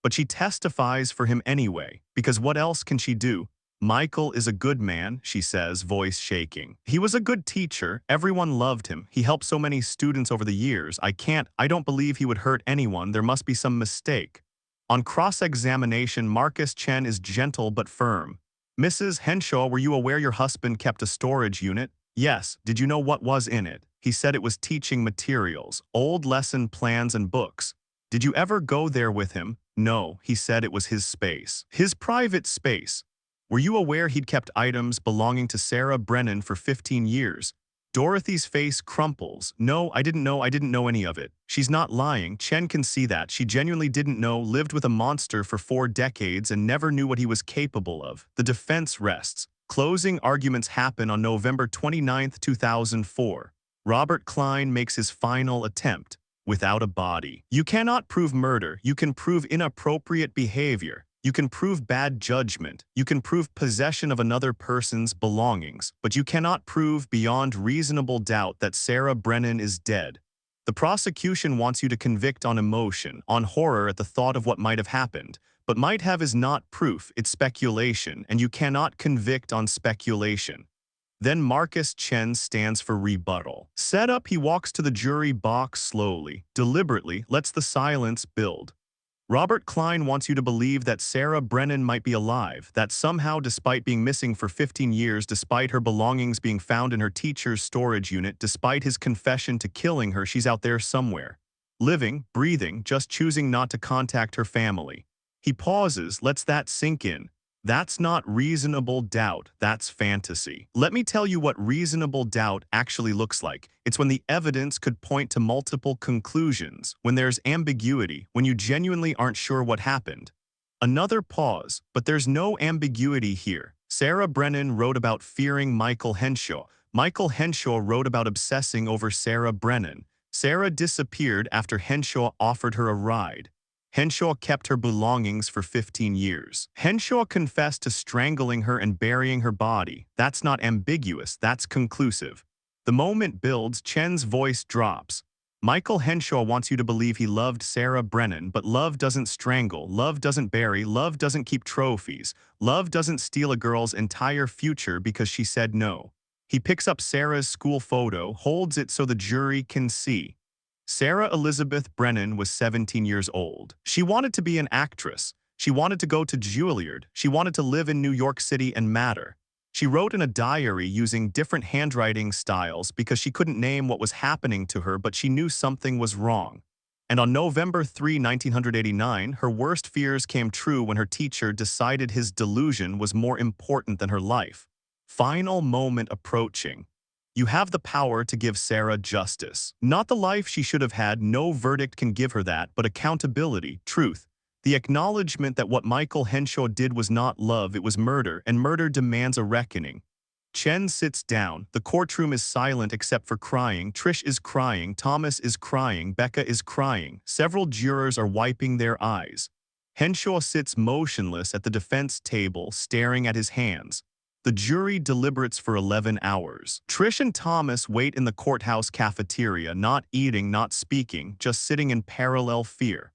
But she testifies for him anyway, because what else can she do? Michael is a good man, she says, voice shaking. He was a good teacher. Everyone loved him. He helped so many students over the years. I don't believe he would hurt anyone. There must be some mistake. On cross-examination, Marcus Chen is gentle but firm. Mrs. Henshaw, were you aware your husband kept a storage unit? Yes. Did you know what was in it? He said it was teaching materials, old lesson plans and books. Did you ever go there with him? No. He said it was his space. His private space. Were you aware he'd kept items belonging to Sarah Brennan for 15 years? Dorothy's face crumples. No, I didn't know any of it. She's not lying. Chen can see that. She genuinely didn't know, lived with a monster for 4 decades and never knew what he was capable of. The defense rests. Closing arguments happen on November 29, 2004. Robert Klein makes his final attempt. Without a body. You cannot prove murder. You can prove inappropriate behavior. You can prove bad judgment. You can prove possession of another person's belongings, but you cannot prove beyond reasonable doubt that Sarah Brennan is dead. The prosecution wants you to convict on emotion, on horror at the thought of what might have happened, but might have is not proof, it's speculation, and you cannot convict on speculation. Then Marcus Chen stands for rebuttal. Set up, he walks to the jury box slowly, deliberately, lets the silence build. Robert Klein wants you to believe that Sarah Brennan might be alive, that somehow, despite being missing for 15 years, despite her belongings being found in her teacher's storage unit, despite his confession to killing her, she's out there somewhere. Living, breathing, just choosing not to contact her family. He pauses, lets that sink in. That's not reasonable doubt, that's fantasy. Let me tell you what reasonable doubt actually looks like. It's when the evidence could point to multiple conclusions, when there's ambiguity, when you genuinely aren't sure what happened. Another pause, but there's no ambiguity here. Sarah Brennan wrote about fearing Michael Henshaw. Michael Henshaw wrote about obsessing over Sarah Brennan. Sarah disappeared after Henshaw offered her a ride. Henshaw kept her belongings for 15 years. Henshaw confessed to strangling her and burying her body. That's not ambiguous, that's conclusive. The moment builds, Chen's voice drops. Michael Henshaw wants you to believe he loved Sarah Brennan, but love doesn't strangle, love doesn't bury, love doesn't keep trophies, love doesn't steal a girl's entire future because she said no. He picks up Sarah's school photo, holds it so the jury can see. Sarah Elizabeth Brennan was 17 years old. She wanted to be an actress. She wanted to go to Juilliard. She wanted to live in New York City and matter. She wrote in a diary using different handwriting styles because she couldn't name what was happening to her, but she knew something was wrong. And on November 3, 1989, her worst fears came true when her teacher decided his delusion was more important than her life. Final moment approaching. You have the power to give Sarah justice. Not the life she should have had, no verdict can give her that, but accountability, truth. The acknowledgement that what Michael Henshaw did was not love, it was murder, and murder demands a reckoning. Chen sits down. The courtroom is silent except for crying. Trish is crying. Thomas is crying. Becca is crying. Several jurors are wiping their eyes. Henshaw sits motionless at the defense table, staring at his hands. The jury deliberates for 11 hours. Trish and Thomas wait in the courthouse cafeteria, not eating, not speaking, just sitting in parallel fear.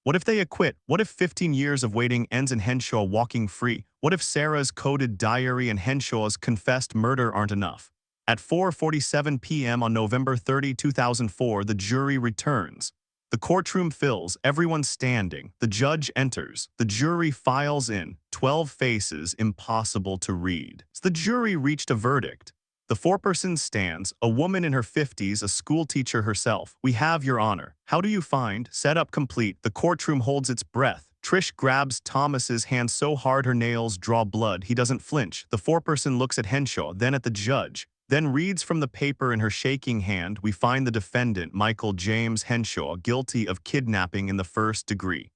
What if they acquit? What if 15 years of waiting ends in Henshaw walking free? What if Sarah's coded diary and Henshaw's confessed murder aren't enough? At 4:47 p.m. on November 30, 2004, the jury returns. The courtroom fills, everyone standing. The judge enters. The jury files in. 12 faces, impossible to read. The jury reached a verdict. The foreperson stands, a woman in her 50s, a schoolteacher herself. We have your honor. How do you find? Setup complete. The courtroom holds its breath. Trish grabs Thomas's hand so hard her nails draw blood. He doesn't flinch. The foreperson looks at Henshaw, then at the judge. Then reads from the paper in her shaking hand. We find the defendant, Michael James Henshaw, guilty of kidnapping in the first degree.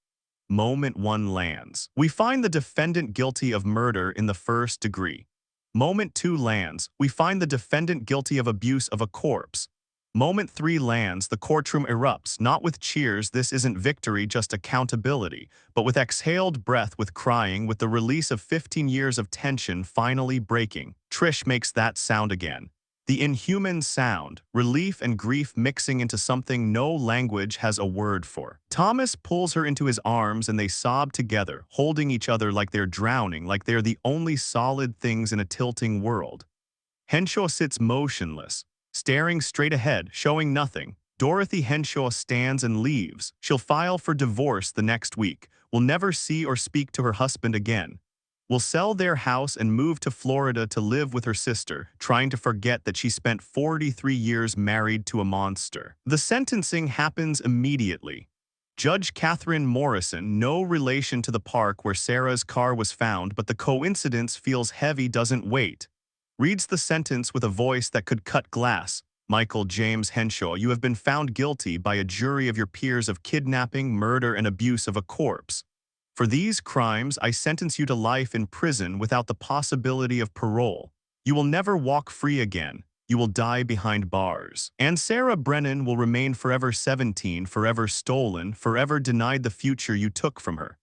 Moment 1 lands. We find the defendant guilty of murder in the first degree. Moment 2 lands. We find the defendant guilty of abuse of a corpse. Moment 3 lands. The courtroom erupts, not with cheers, this isn't victory, just accountability, but with exhaled breath, with crying, with the release of 15 years of tension finally breaking. Trish makes that sound again. The inhuman sound, relief and grief mixing into something no language has a word for. Thomas pulls her into his arms and they sob together, holding each other like they're drowning, like they're the only solid things in a tilting world. Henshaw sits motionless, staring straight ahead, showing nothing. Dorothy Henshaw stands and leaves. She'll file for divorce the next week. Will never see or speak to her husband again. Will sell their house and move to Florida to live with her sister, trying to forget that she spent 43 years married to a monster. The sentencing happens immediately. Judge Catherine Morrison, no relation to the park where Sarah's car was found, but the coincidence feels heavy, doesn't wait. Reads the sentence with a voice that could cut glass. Michael James Henshaw, you have been found guilty by a jury of your peers of kidnapping, murder, and abuse of a corpse. For these crimes, I sentence you to life in prison without the possibility of parole. You will never walk free again. You will die behind bars. And Sarah Brennan will remain forever 17, forever stolen, forever denied the future you took from her.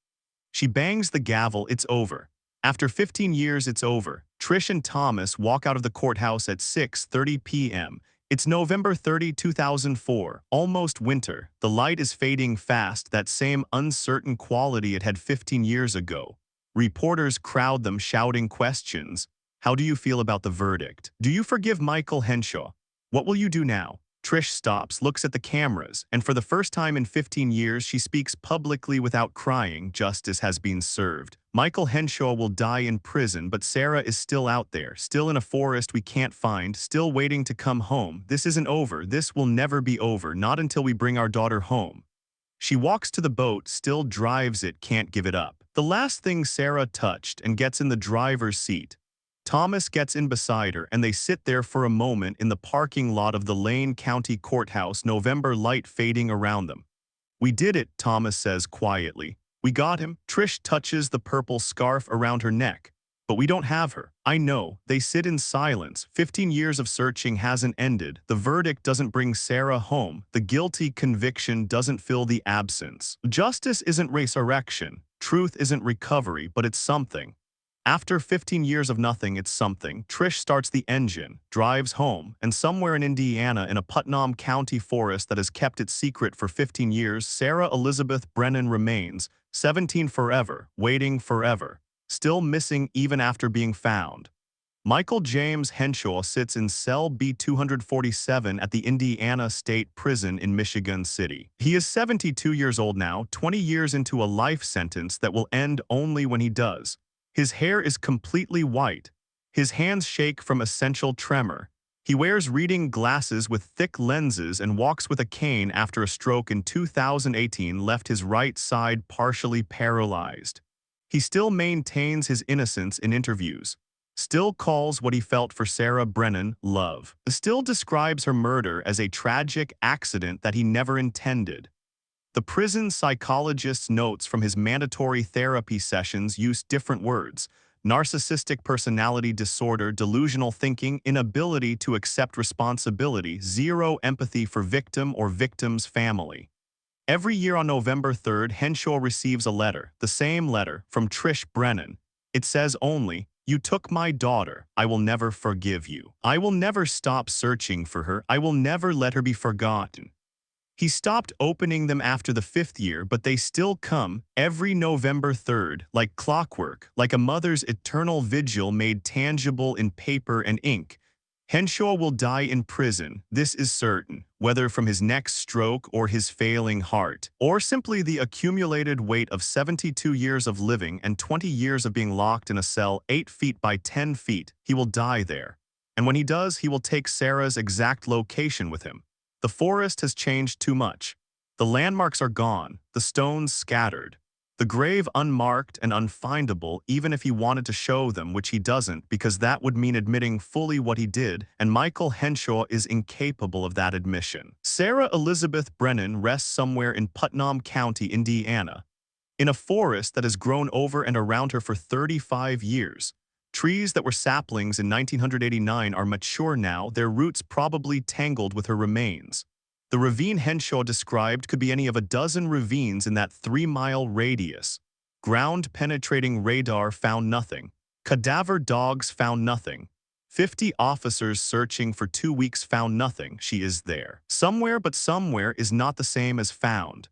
She bangs the gavel, it's over. After 15 years, it's over. Trish and Thomas walk out of the courthouse at 6:30 p.m. It's November 30, 2004, almost winter. The light is fading fast, that same uncertain quality it had 15 years ago. Reporters crowd them, shouting questions. How do you feel about the verdict? Do you forgive Michael Henshaw? What will you do now? Trish stops, looks at the cameras, and for the first time in 15 years, she speaks publicly without crying. Justice has been served. Michael Henshaw will die in prison, but Sarah is still out there, still in a forest we can't find, still waiting to come home. This isn't over. This will never be over, not until we bring our daughter home. She walks to the boat, still drives it, can't give it up. The last thing Sarah touched and gets in the driver's seat. Thomas gets in beside her, and they sit there for a moment in the parking lot of the Lane County Courthouse, November light fading around them. "We did it," Thomas says quietly. "We got him." Trish touches the purple scarf around her neck. "But we don't have her." "I know." They sit in silence. 15 years of searching hasn't ended. The verdict doesn't bring Sarah home. The guilty conviction doesn't fill the absence. Justice isn't resurrection. Truth isn't recovery, but it's something. After 15 years of nothing, it's something. Trish starts the engine, drives home, and somewhere in Indiana, in a Putnam County forest that has kept its secret for 15 years, Sarah Elizabeth Brennan remains, 17 forever, waiting forever, still missing even after being found. Michael James Henshaw sits in cell B-247 at the Indiana State Prison in Michigan City. He is 72 years old now, 20 years into a life sentence that will end only when he does. His hair is completely white. His hands shake from essential tremor. He wears reading glasses with thick lenses and walks with a cane after a stroke in 2018 left his right side partially paralyzed. He still maintains his innocence in interviews. Still calls what he felt for Sarah Brennan love. Still describes her murder as a tragic accident that he never intended. The prison psychologist's notes from his mandatory therapy sessions use different words: narcissistic personality disorder, delusional thinking, inability to accept responsibility, zero empathy for victim or victim's family. Every year on November 3rd, Henshaw receives a letter, the same letter, from Trish Brennan. It says only, "You took my daughter. I will never forgive you. I will never stop searching for her. I will never let her be forgotten." He stopped opening them after the 5th year, but they still come, every November 3rd, like clockwork, like a mother's eternal vigil made tangible in paper and ink. Henshaw will die in prison, this is certain, whether from his next stroke or his failing heart, or simply the accumulated weight of 72 years of living and 20 years of being locked in a cell 8 feet by 10 feet. He will die there. And when he does, he will take Sarah's exact location with him. The forest has changed too much. The landmarks are gone, the stones scattered. The grave unmarked and unfindable, even if he wanted to show them, which he doesn't, because that would mean admitting fully what he did, and Michael Henshaw is incapable of that admission. Sarah Elizabeth Brennan rests somewhere in Putnam County, Indiana, in a forest that has grown over and around her for 35 years. Trees that were saplings in 1989 are mature now, their roots probably tangled with her remains. The ravine Henshaw described could be any of a dozen ravines in that 3-mile radius. Ground-penetrating radar found nothing. Cadaver dogs found nothing. 50 officers searching for 2 weeks found nothing. She is there. Somewhere, but somewhere is not the same as found.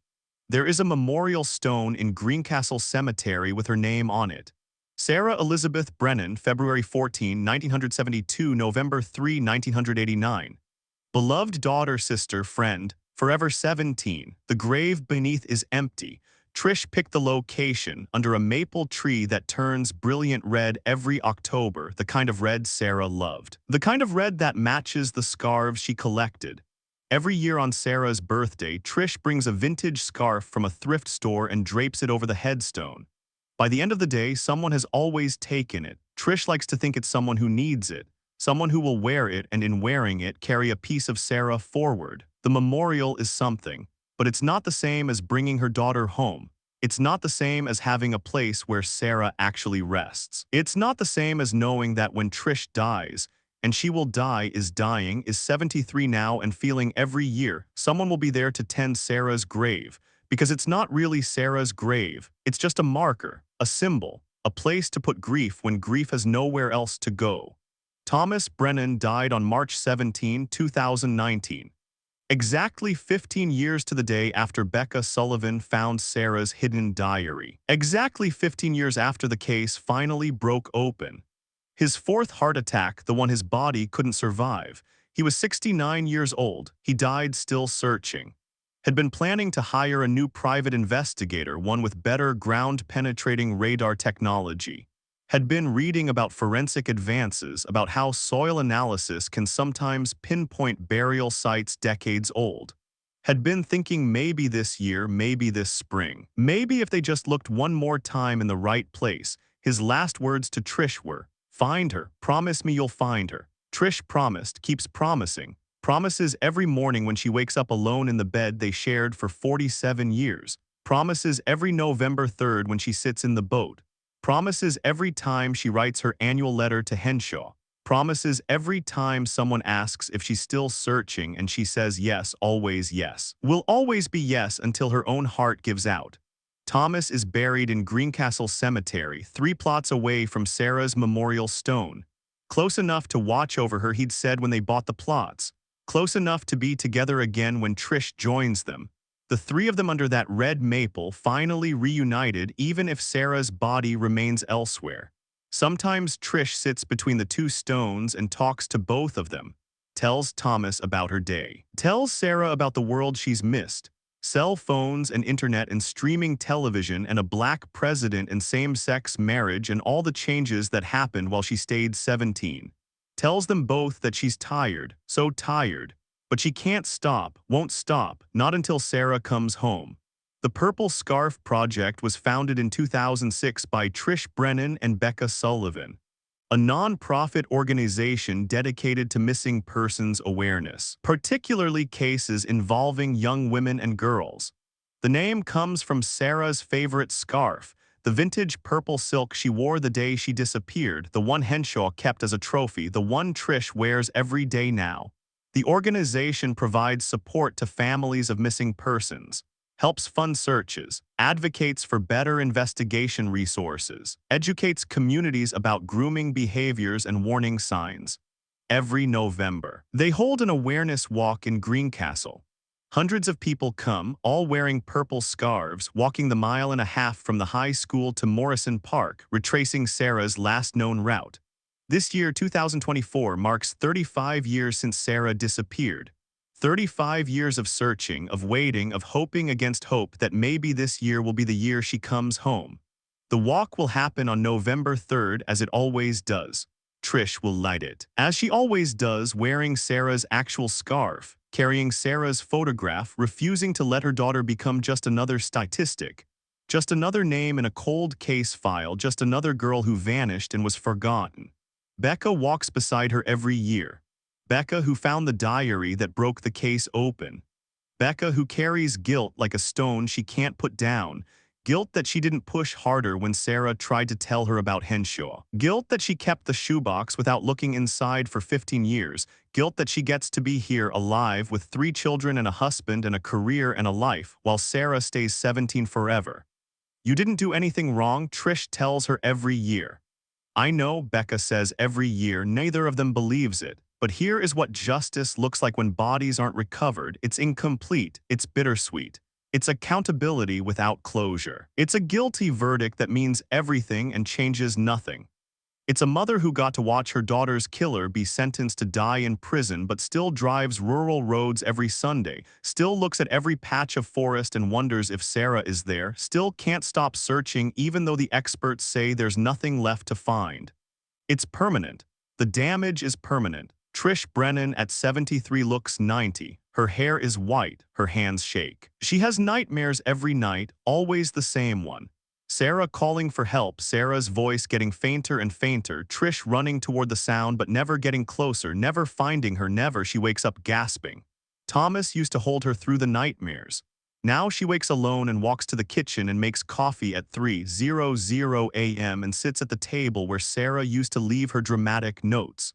There is a memorial stone in Greencastle Cemetery with her name on it. Sarah Elizabeth Brennan, February 14, 1972, November 3, 1989. Beloved daughter, sister, friend, forever 17. The grave beneath is empty. Trish picked the location, under a maple tree that turns brilliant red every October, the kind of red Sarah loved. The kind of red that matches the scarves she collected. Every year on Sarah's birthday, Trish brings a vintage scarf from a thrift store and drapes it over the headstone. By the end of the day, someone has always taken it. Trish likes to think it's someone who needs it, someone who will wear it and in wearing it carry a piece of Sarah forward. The memorial is something, but it's not the same as bringing her daughter home. It's not the same as having a place where Sarah actually rests. It's not the same as knowing that when Trish dies, and she will die, is dying, is 73 now and feeling every year, someone will be there to tend Sarah's grave. Because it's not really Sarah's grave, it's just a marker, a symbol, a place to put grief when grief has nowhere else to go. Thomas Brennan died on March 17, 2019. Exactly 15 years to the day after Becca Sullivan found Sarah's hidden diary. Exactly 15 years after the case finally broke open. His 4th heart attack, the one his body couldn't survive. He was 69 years old. He died still searching. Had been planning to hire a new private investigator, one with better ground-penetrating radar technology. Had been reading about forensic advances, about how soil analysis can sometimes pinpoint burial sites decades old. Had been thinking maybe this year, maybe this spring. Maybe if they just looked one more time in the right place. His last words to Trish were, "Find her. Promise me you'll find her." Trish promised, keeps promising. Promises every morning when she wakes up alone in the bed they shared for 47 years. Promises every November 3rd when she sits in the boat. Promises every time she writes her annual letter to Henshaw. Promises every time someone asks if she's still searching and she says yes, always yes. Will always be yes until her own heart gives out. Thomas is buried in Greencastle Cemetery, 3 plots away from Sarah's memorial stone. Close enough to watch over her, he'd said when they bought the plots. Close enough to be together again when Trish joins them. The 3 of them under that red maple, finally reunited even if Sarah's body remains elsewhere. Sometimes Trish sits between the 2 stones and talks to both of them. Tells Thomas about her day. Tells Sarah about the world she's missed. Cell phones and internet and streaming television and a black president and same-sex marriage and all the changes that happened while she stayed 17. Tells them both that she's tired, so tired. But she can't stop, won't stop, not until Sarah comes home. The Purple Scarf Project was founded in 2006 by Trish Brennan and Becca Sullivan, a non-profit organization dedicated to missing persons awareness, particularly cases involving young women and girls. The name comes from Sarah's favorite scarf, the vintage purple silk she wore the day she disappeared, the one Henshaw kept as a trophy, the one Trish wears every day now. The organization provides support to families of missing persons, helps fund searches, advocates for better investigation resources, educates communities about grooming behaviors and warning signs. Every November, they hold an awareness walk in Greencastle. Hundreds of people come, all wearing purple scarves, walking the 1.5 miles from the high school to Morrison Park, retracing Sarah's last known route. This year, 2024, marks 35 years since Sarah disappeared. 35 years of searching, of waiting, of hoping against hope that maybe this year will be the year she comes home. The walk will happen on November 3rd as it always does. Trish will light it, as she always does, wearing Sarah's actual scarf, carrying Sarah's photograph, refusing to let her daughter become just another statistic, just another name in a cold case file, just another girl who vanished and was forgotten. Becca walks beside her every year. Becca who found the diary that broke the case open. Becca who carries guilt like a stone she can't put down. Guilt that she didn't push harder when Sarah tried to tell her about Henshaw. Guilt that she kept the shoebox without looking inside for 15 years. Guilt that she gets to be here alive with 3 children and a husband and a career and a life while Sarah stays 17 forever. You didn't do anything wrong, Trish tells her every year. I know, Becca says every year, neither of them believes it. But here is what justice looks like when bodies aren't recovered. It's incomplete, it's bittersweet. It's accountability without closure. It's a guilty verdict that means everything and changes nothing. It's a mother who got to watch her daughter's killer be sentenced to die in prison but still drives rural roads every Sunday, still looks at every patch of forest and wonders if Sarah is there, still can't stop searching even though the experts say there's nothing left to find. It's permanent. The damage is permanent. Trish Brennan at 73 looks 90. Her hair is white, her hands shake. She has nightmares every night, always the same one. Sarah calling for help, Sarah's voice getting fainter and fainter, Trish running toward the sound but never getting closer, never finding her, never. She wakes up gasping. Thomas used to hold her through the nightmares. Now she wakes alone and walks to the kitchen and makes coffee at 3:00 a.m. and sits at the table where Sarah used to leave her dramatic notes.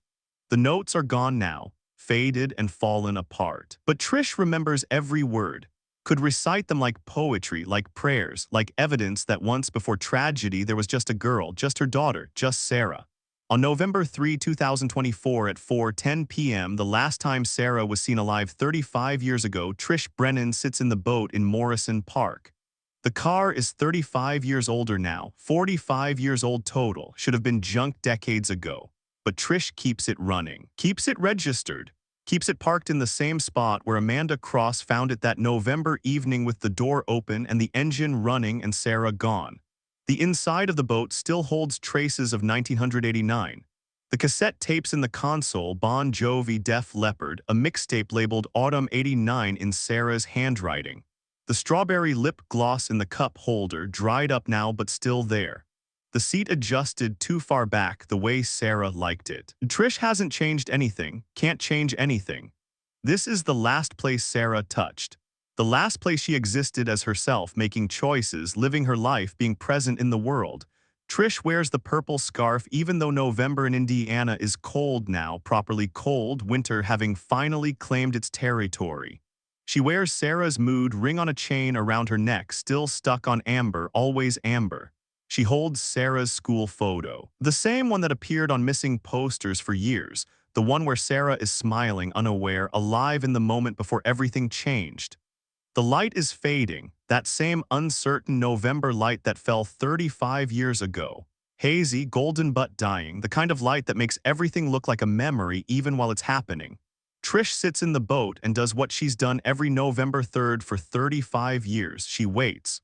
The notes are gone now, faded and fallen apart. But Trish remembers every word, could recite them like poetry, like prayers, like evidence that once before tragedy there was just a girl, just her daughter, just Sarah. On November 3, 2024 at 4:10 p.m., the last time Sarah was seen alive 35 years ago, Trish Brennan sits in the boat in Morrison Park. The car is 35 years older now, 45 years old total, should have been junked decades ago. But Trish keeps it running, keeps it registered, Keeps it parked in the same spot where Amanda Cross found it that November evening with the door open and the engine running and Sarah gone. The inside of the boat still holds traces of 1989. The cassette tapes in the console Bon Jovi Def Leppard, a mixtape labeled Autumn '89 in Sarah's handwriting. The strawberry lip gloss in the cup holder dried up now but still there. The seat adjusted too far back the way Sarah liked it. Trish hasn't changed anything, can't change anything. This is the last place Sarah touched. The last place she existed as herself, making choices, living her life, being present in the world. Trish wears the purple scarf even though November in Indiana is cold now, properly cold, winter having finally claimed its territory. She wears Sarah's mood ring on a chain around her neck, still stuck on amber, always amber. She holds Sarah's school photo, the same one that appeared on missing posters for years, the one where Sarah is smiling, unaware, alive in the moment before everything changed. The light is fading, that same uncertain November light that fell 35 years ago. Hazy, golden but dying, the kind of light that makes everything look like a memory even while it's happening. Trish sits in the boat and does what she's done every November 3rd for 35 years. She waits.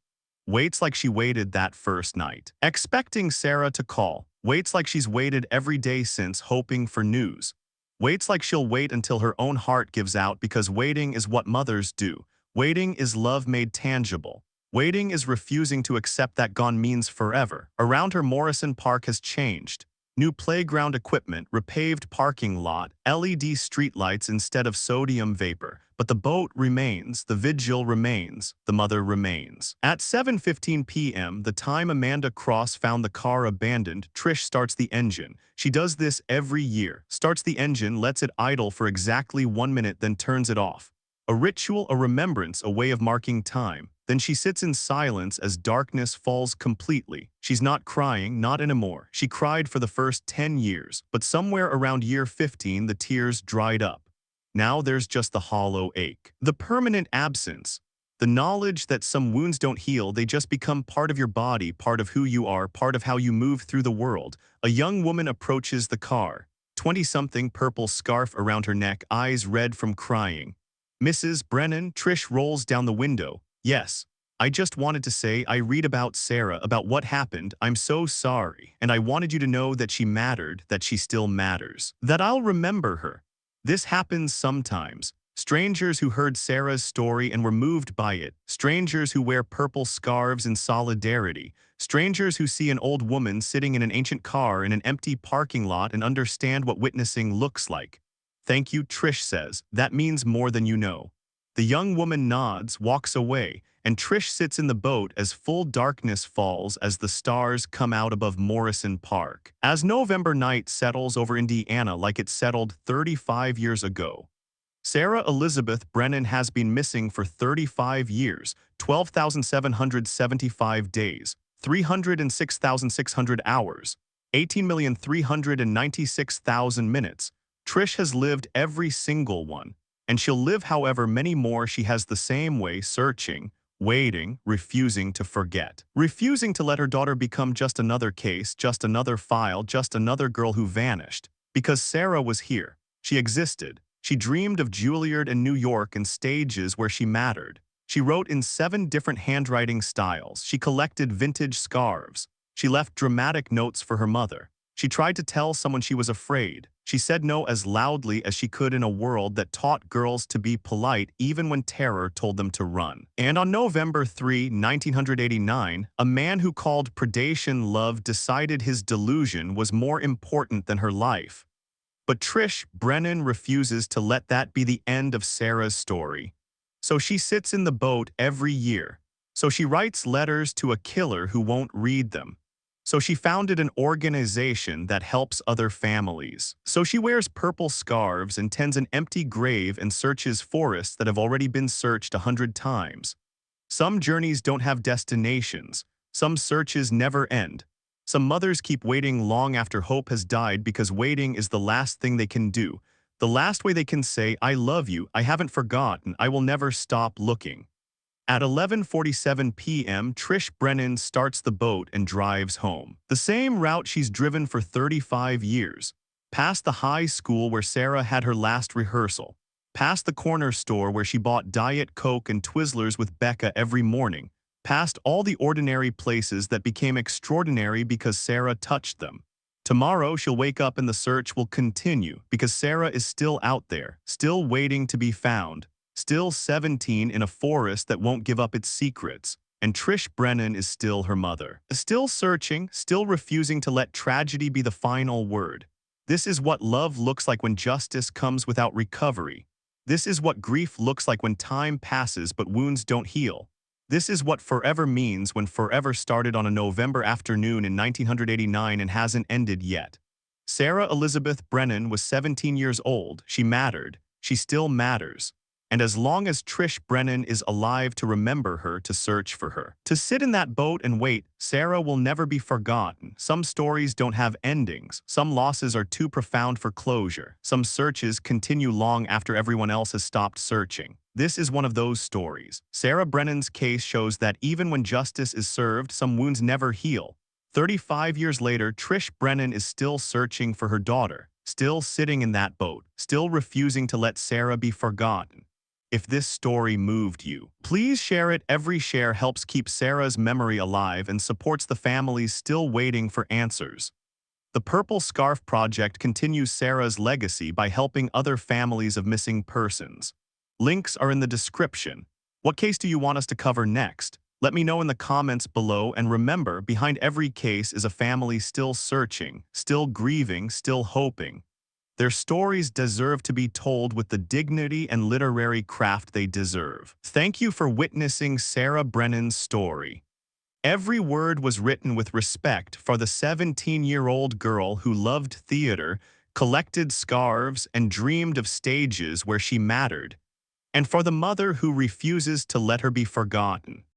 Waits like she waited that first night, expecting Sarah to call. Waits like she's waited every day since, hoping for news. Waits like she'll wait until her own heart gives out because waiting is what mothers do. Waiting is love made tangible. Waiting is refusing to accept that gone means forever. Around her, Morrison Park has changed. New playground equipment, repaved parking lot, LED streetlights instead of sodium vapor. But the boat remains, the vigil remains, the mother remains. At 7:15 p.m., the time Amanda Cross found the car abandoned, Trish starts the engine. She does this every year. Starts the engine, lets it idle for exactly 1 minute, then turns it off. A ritual, a remembrance, a way of marking time. Then she sits in silence as darkness falls completely. She's not crying, not anymore. She cried for the first 10 years, but somewhere around year 15 the tears dried up. Now there's just the hollow ache. The permanent absence. The knowledge that some wounds don't heal, they just become part of your body, part of who you are, part of how you move through the world. A young woman approaches the car. 20-something, purple scarf around her neck, eyes red from crying. Mrs. Brennan, Trish rolls down the window. Yes, I just wanted to say I read about Sarah, about what happened. I'm so sorry. And I wanted you to know that she mattered, that she still matters. That I'll remember her. This happens sometimes. Strangers who heard Sarah's story and were moved by it. Strangers who wear purple scarves in solidarity. Strangers who see an old woman sitting in an ancient car in an empty parking lot and understand what witnessing looks like. Thank you, Trish says. That means more than you know. The young woman nods, walks away, and Trish sits in the boat as full darkness falls as the stars come out above Morrison Park. As November night settles over Indiana like it settled 35 years ago. Sarah Elizabeth Brennan has been missing for 35 years, 12,775 days, 306,600 hours, 18,396,000 minutes. Trish has lived every single one. And she'll live however many more she has the same way, searching, waiting, refusing to forget. Refusing to let her daughter become just another case, just another file, just another girl who vanished. Because Sarah was here. She existed. She dreamed of Juilliard and New York and stages where she mattered. She wrote in 7 different handwriting styles. She collected vintage scarves. She left dramatic notes for her mother. She tried to tell someone she was afraid. She said no as loudly as she could in a world that taught girls to be polite even when terror told them to run. And on November 3, 1989, a man who called predation love decided his delusion was more important than her life. But Trish Brennan refuses to let that be the end of Sarah's story. So she sits in the boat every year. So she writes letters to a killer who won't read them. So she founded an organization that helps other families. So she wears purple scarves and tends an empty grave and searches forests that have already been searched 100 times. Some journeys don't have destinations. Some searches never end. Some mothers keep waiting long after hope has died because waiting is the last thing they can do. The last way they can say, I love you, I haven't forgotten, I will never stop looking. At 11:47 p.m., Trish Brennan starts the boat and drives home. The same route she's driven for 35 years. past the high school where Sarah had her last rehearsal, past the corner store where she bought Diet Coke and Twizzlers with Becca every morning, past all the ordinary places that became extraordinary because Sarah touched them. Tomorrow she'll wake up and the search will continue because Sarah is still out there, still waiting to be found, still 17 in a forest that won't give up its secrets. And Trish Brennan is still her mother. Still searching, still refusing to let tragedy be the final word. This is what love looks like when justice comes without recovery. This is what grief looks like when time passes but wounds don't heal. This is what forever means when forever started on a November afternoon in 1989 and hasn't ended yet. Sarah Elizabeth Brennan was 17 years old. She mattered. She still matters. And as long as Trish Brennan is alive to remember her, to search for her, to sit in that boat and wait, Sarah will never be forgotten. Some stories don't have endings. Some losses are too profound for closure. Some searches continue long after everyone else has stopped searching. This is one of those stories. Sarah Brennan's case shows that even when justice is served, some wounds never heal. 35 years later, Trish Brennan is still searching for her daughter, still sitting in that boat, still refusing to let Sarah be forgotten. If this story moved you, please share it. Every share helps keep Sarah's memory alive and supports the families still waiting for answers. The Purple Scarf Project continues Sarah's legacy by helping other families of missing persons. Links are in the description. What case do you want us to cover next? Let me know in the comments below, and remember, behind every case is a family still searching, still grieving, still hoping. Their stories deserve to be told with the dignity and literary craft they deserve. Thank you for witnessing Sarah Brennan's story. Every word was written with respect for the 17-year-old girl who loved theater, collected scarves, and dreamed of stages where she mattered, and for the mother who refuses to let her be forgotten.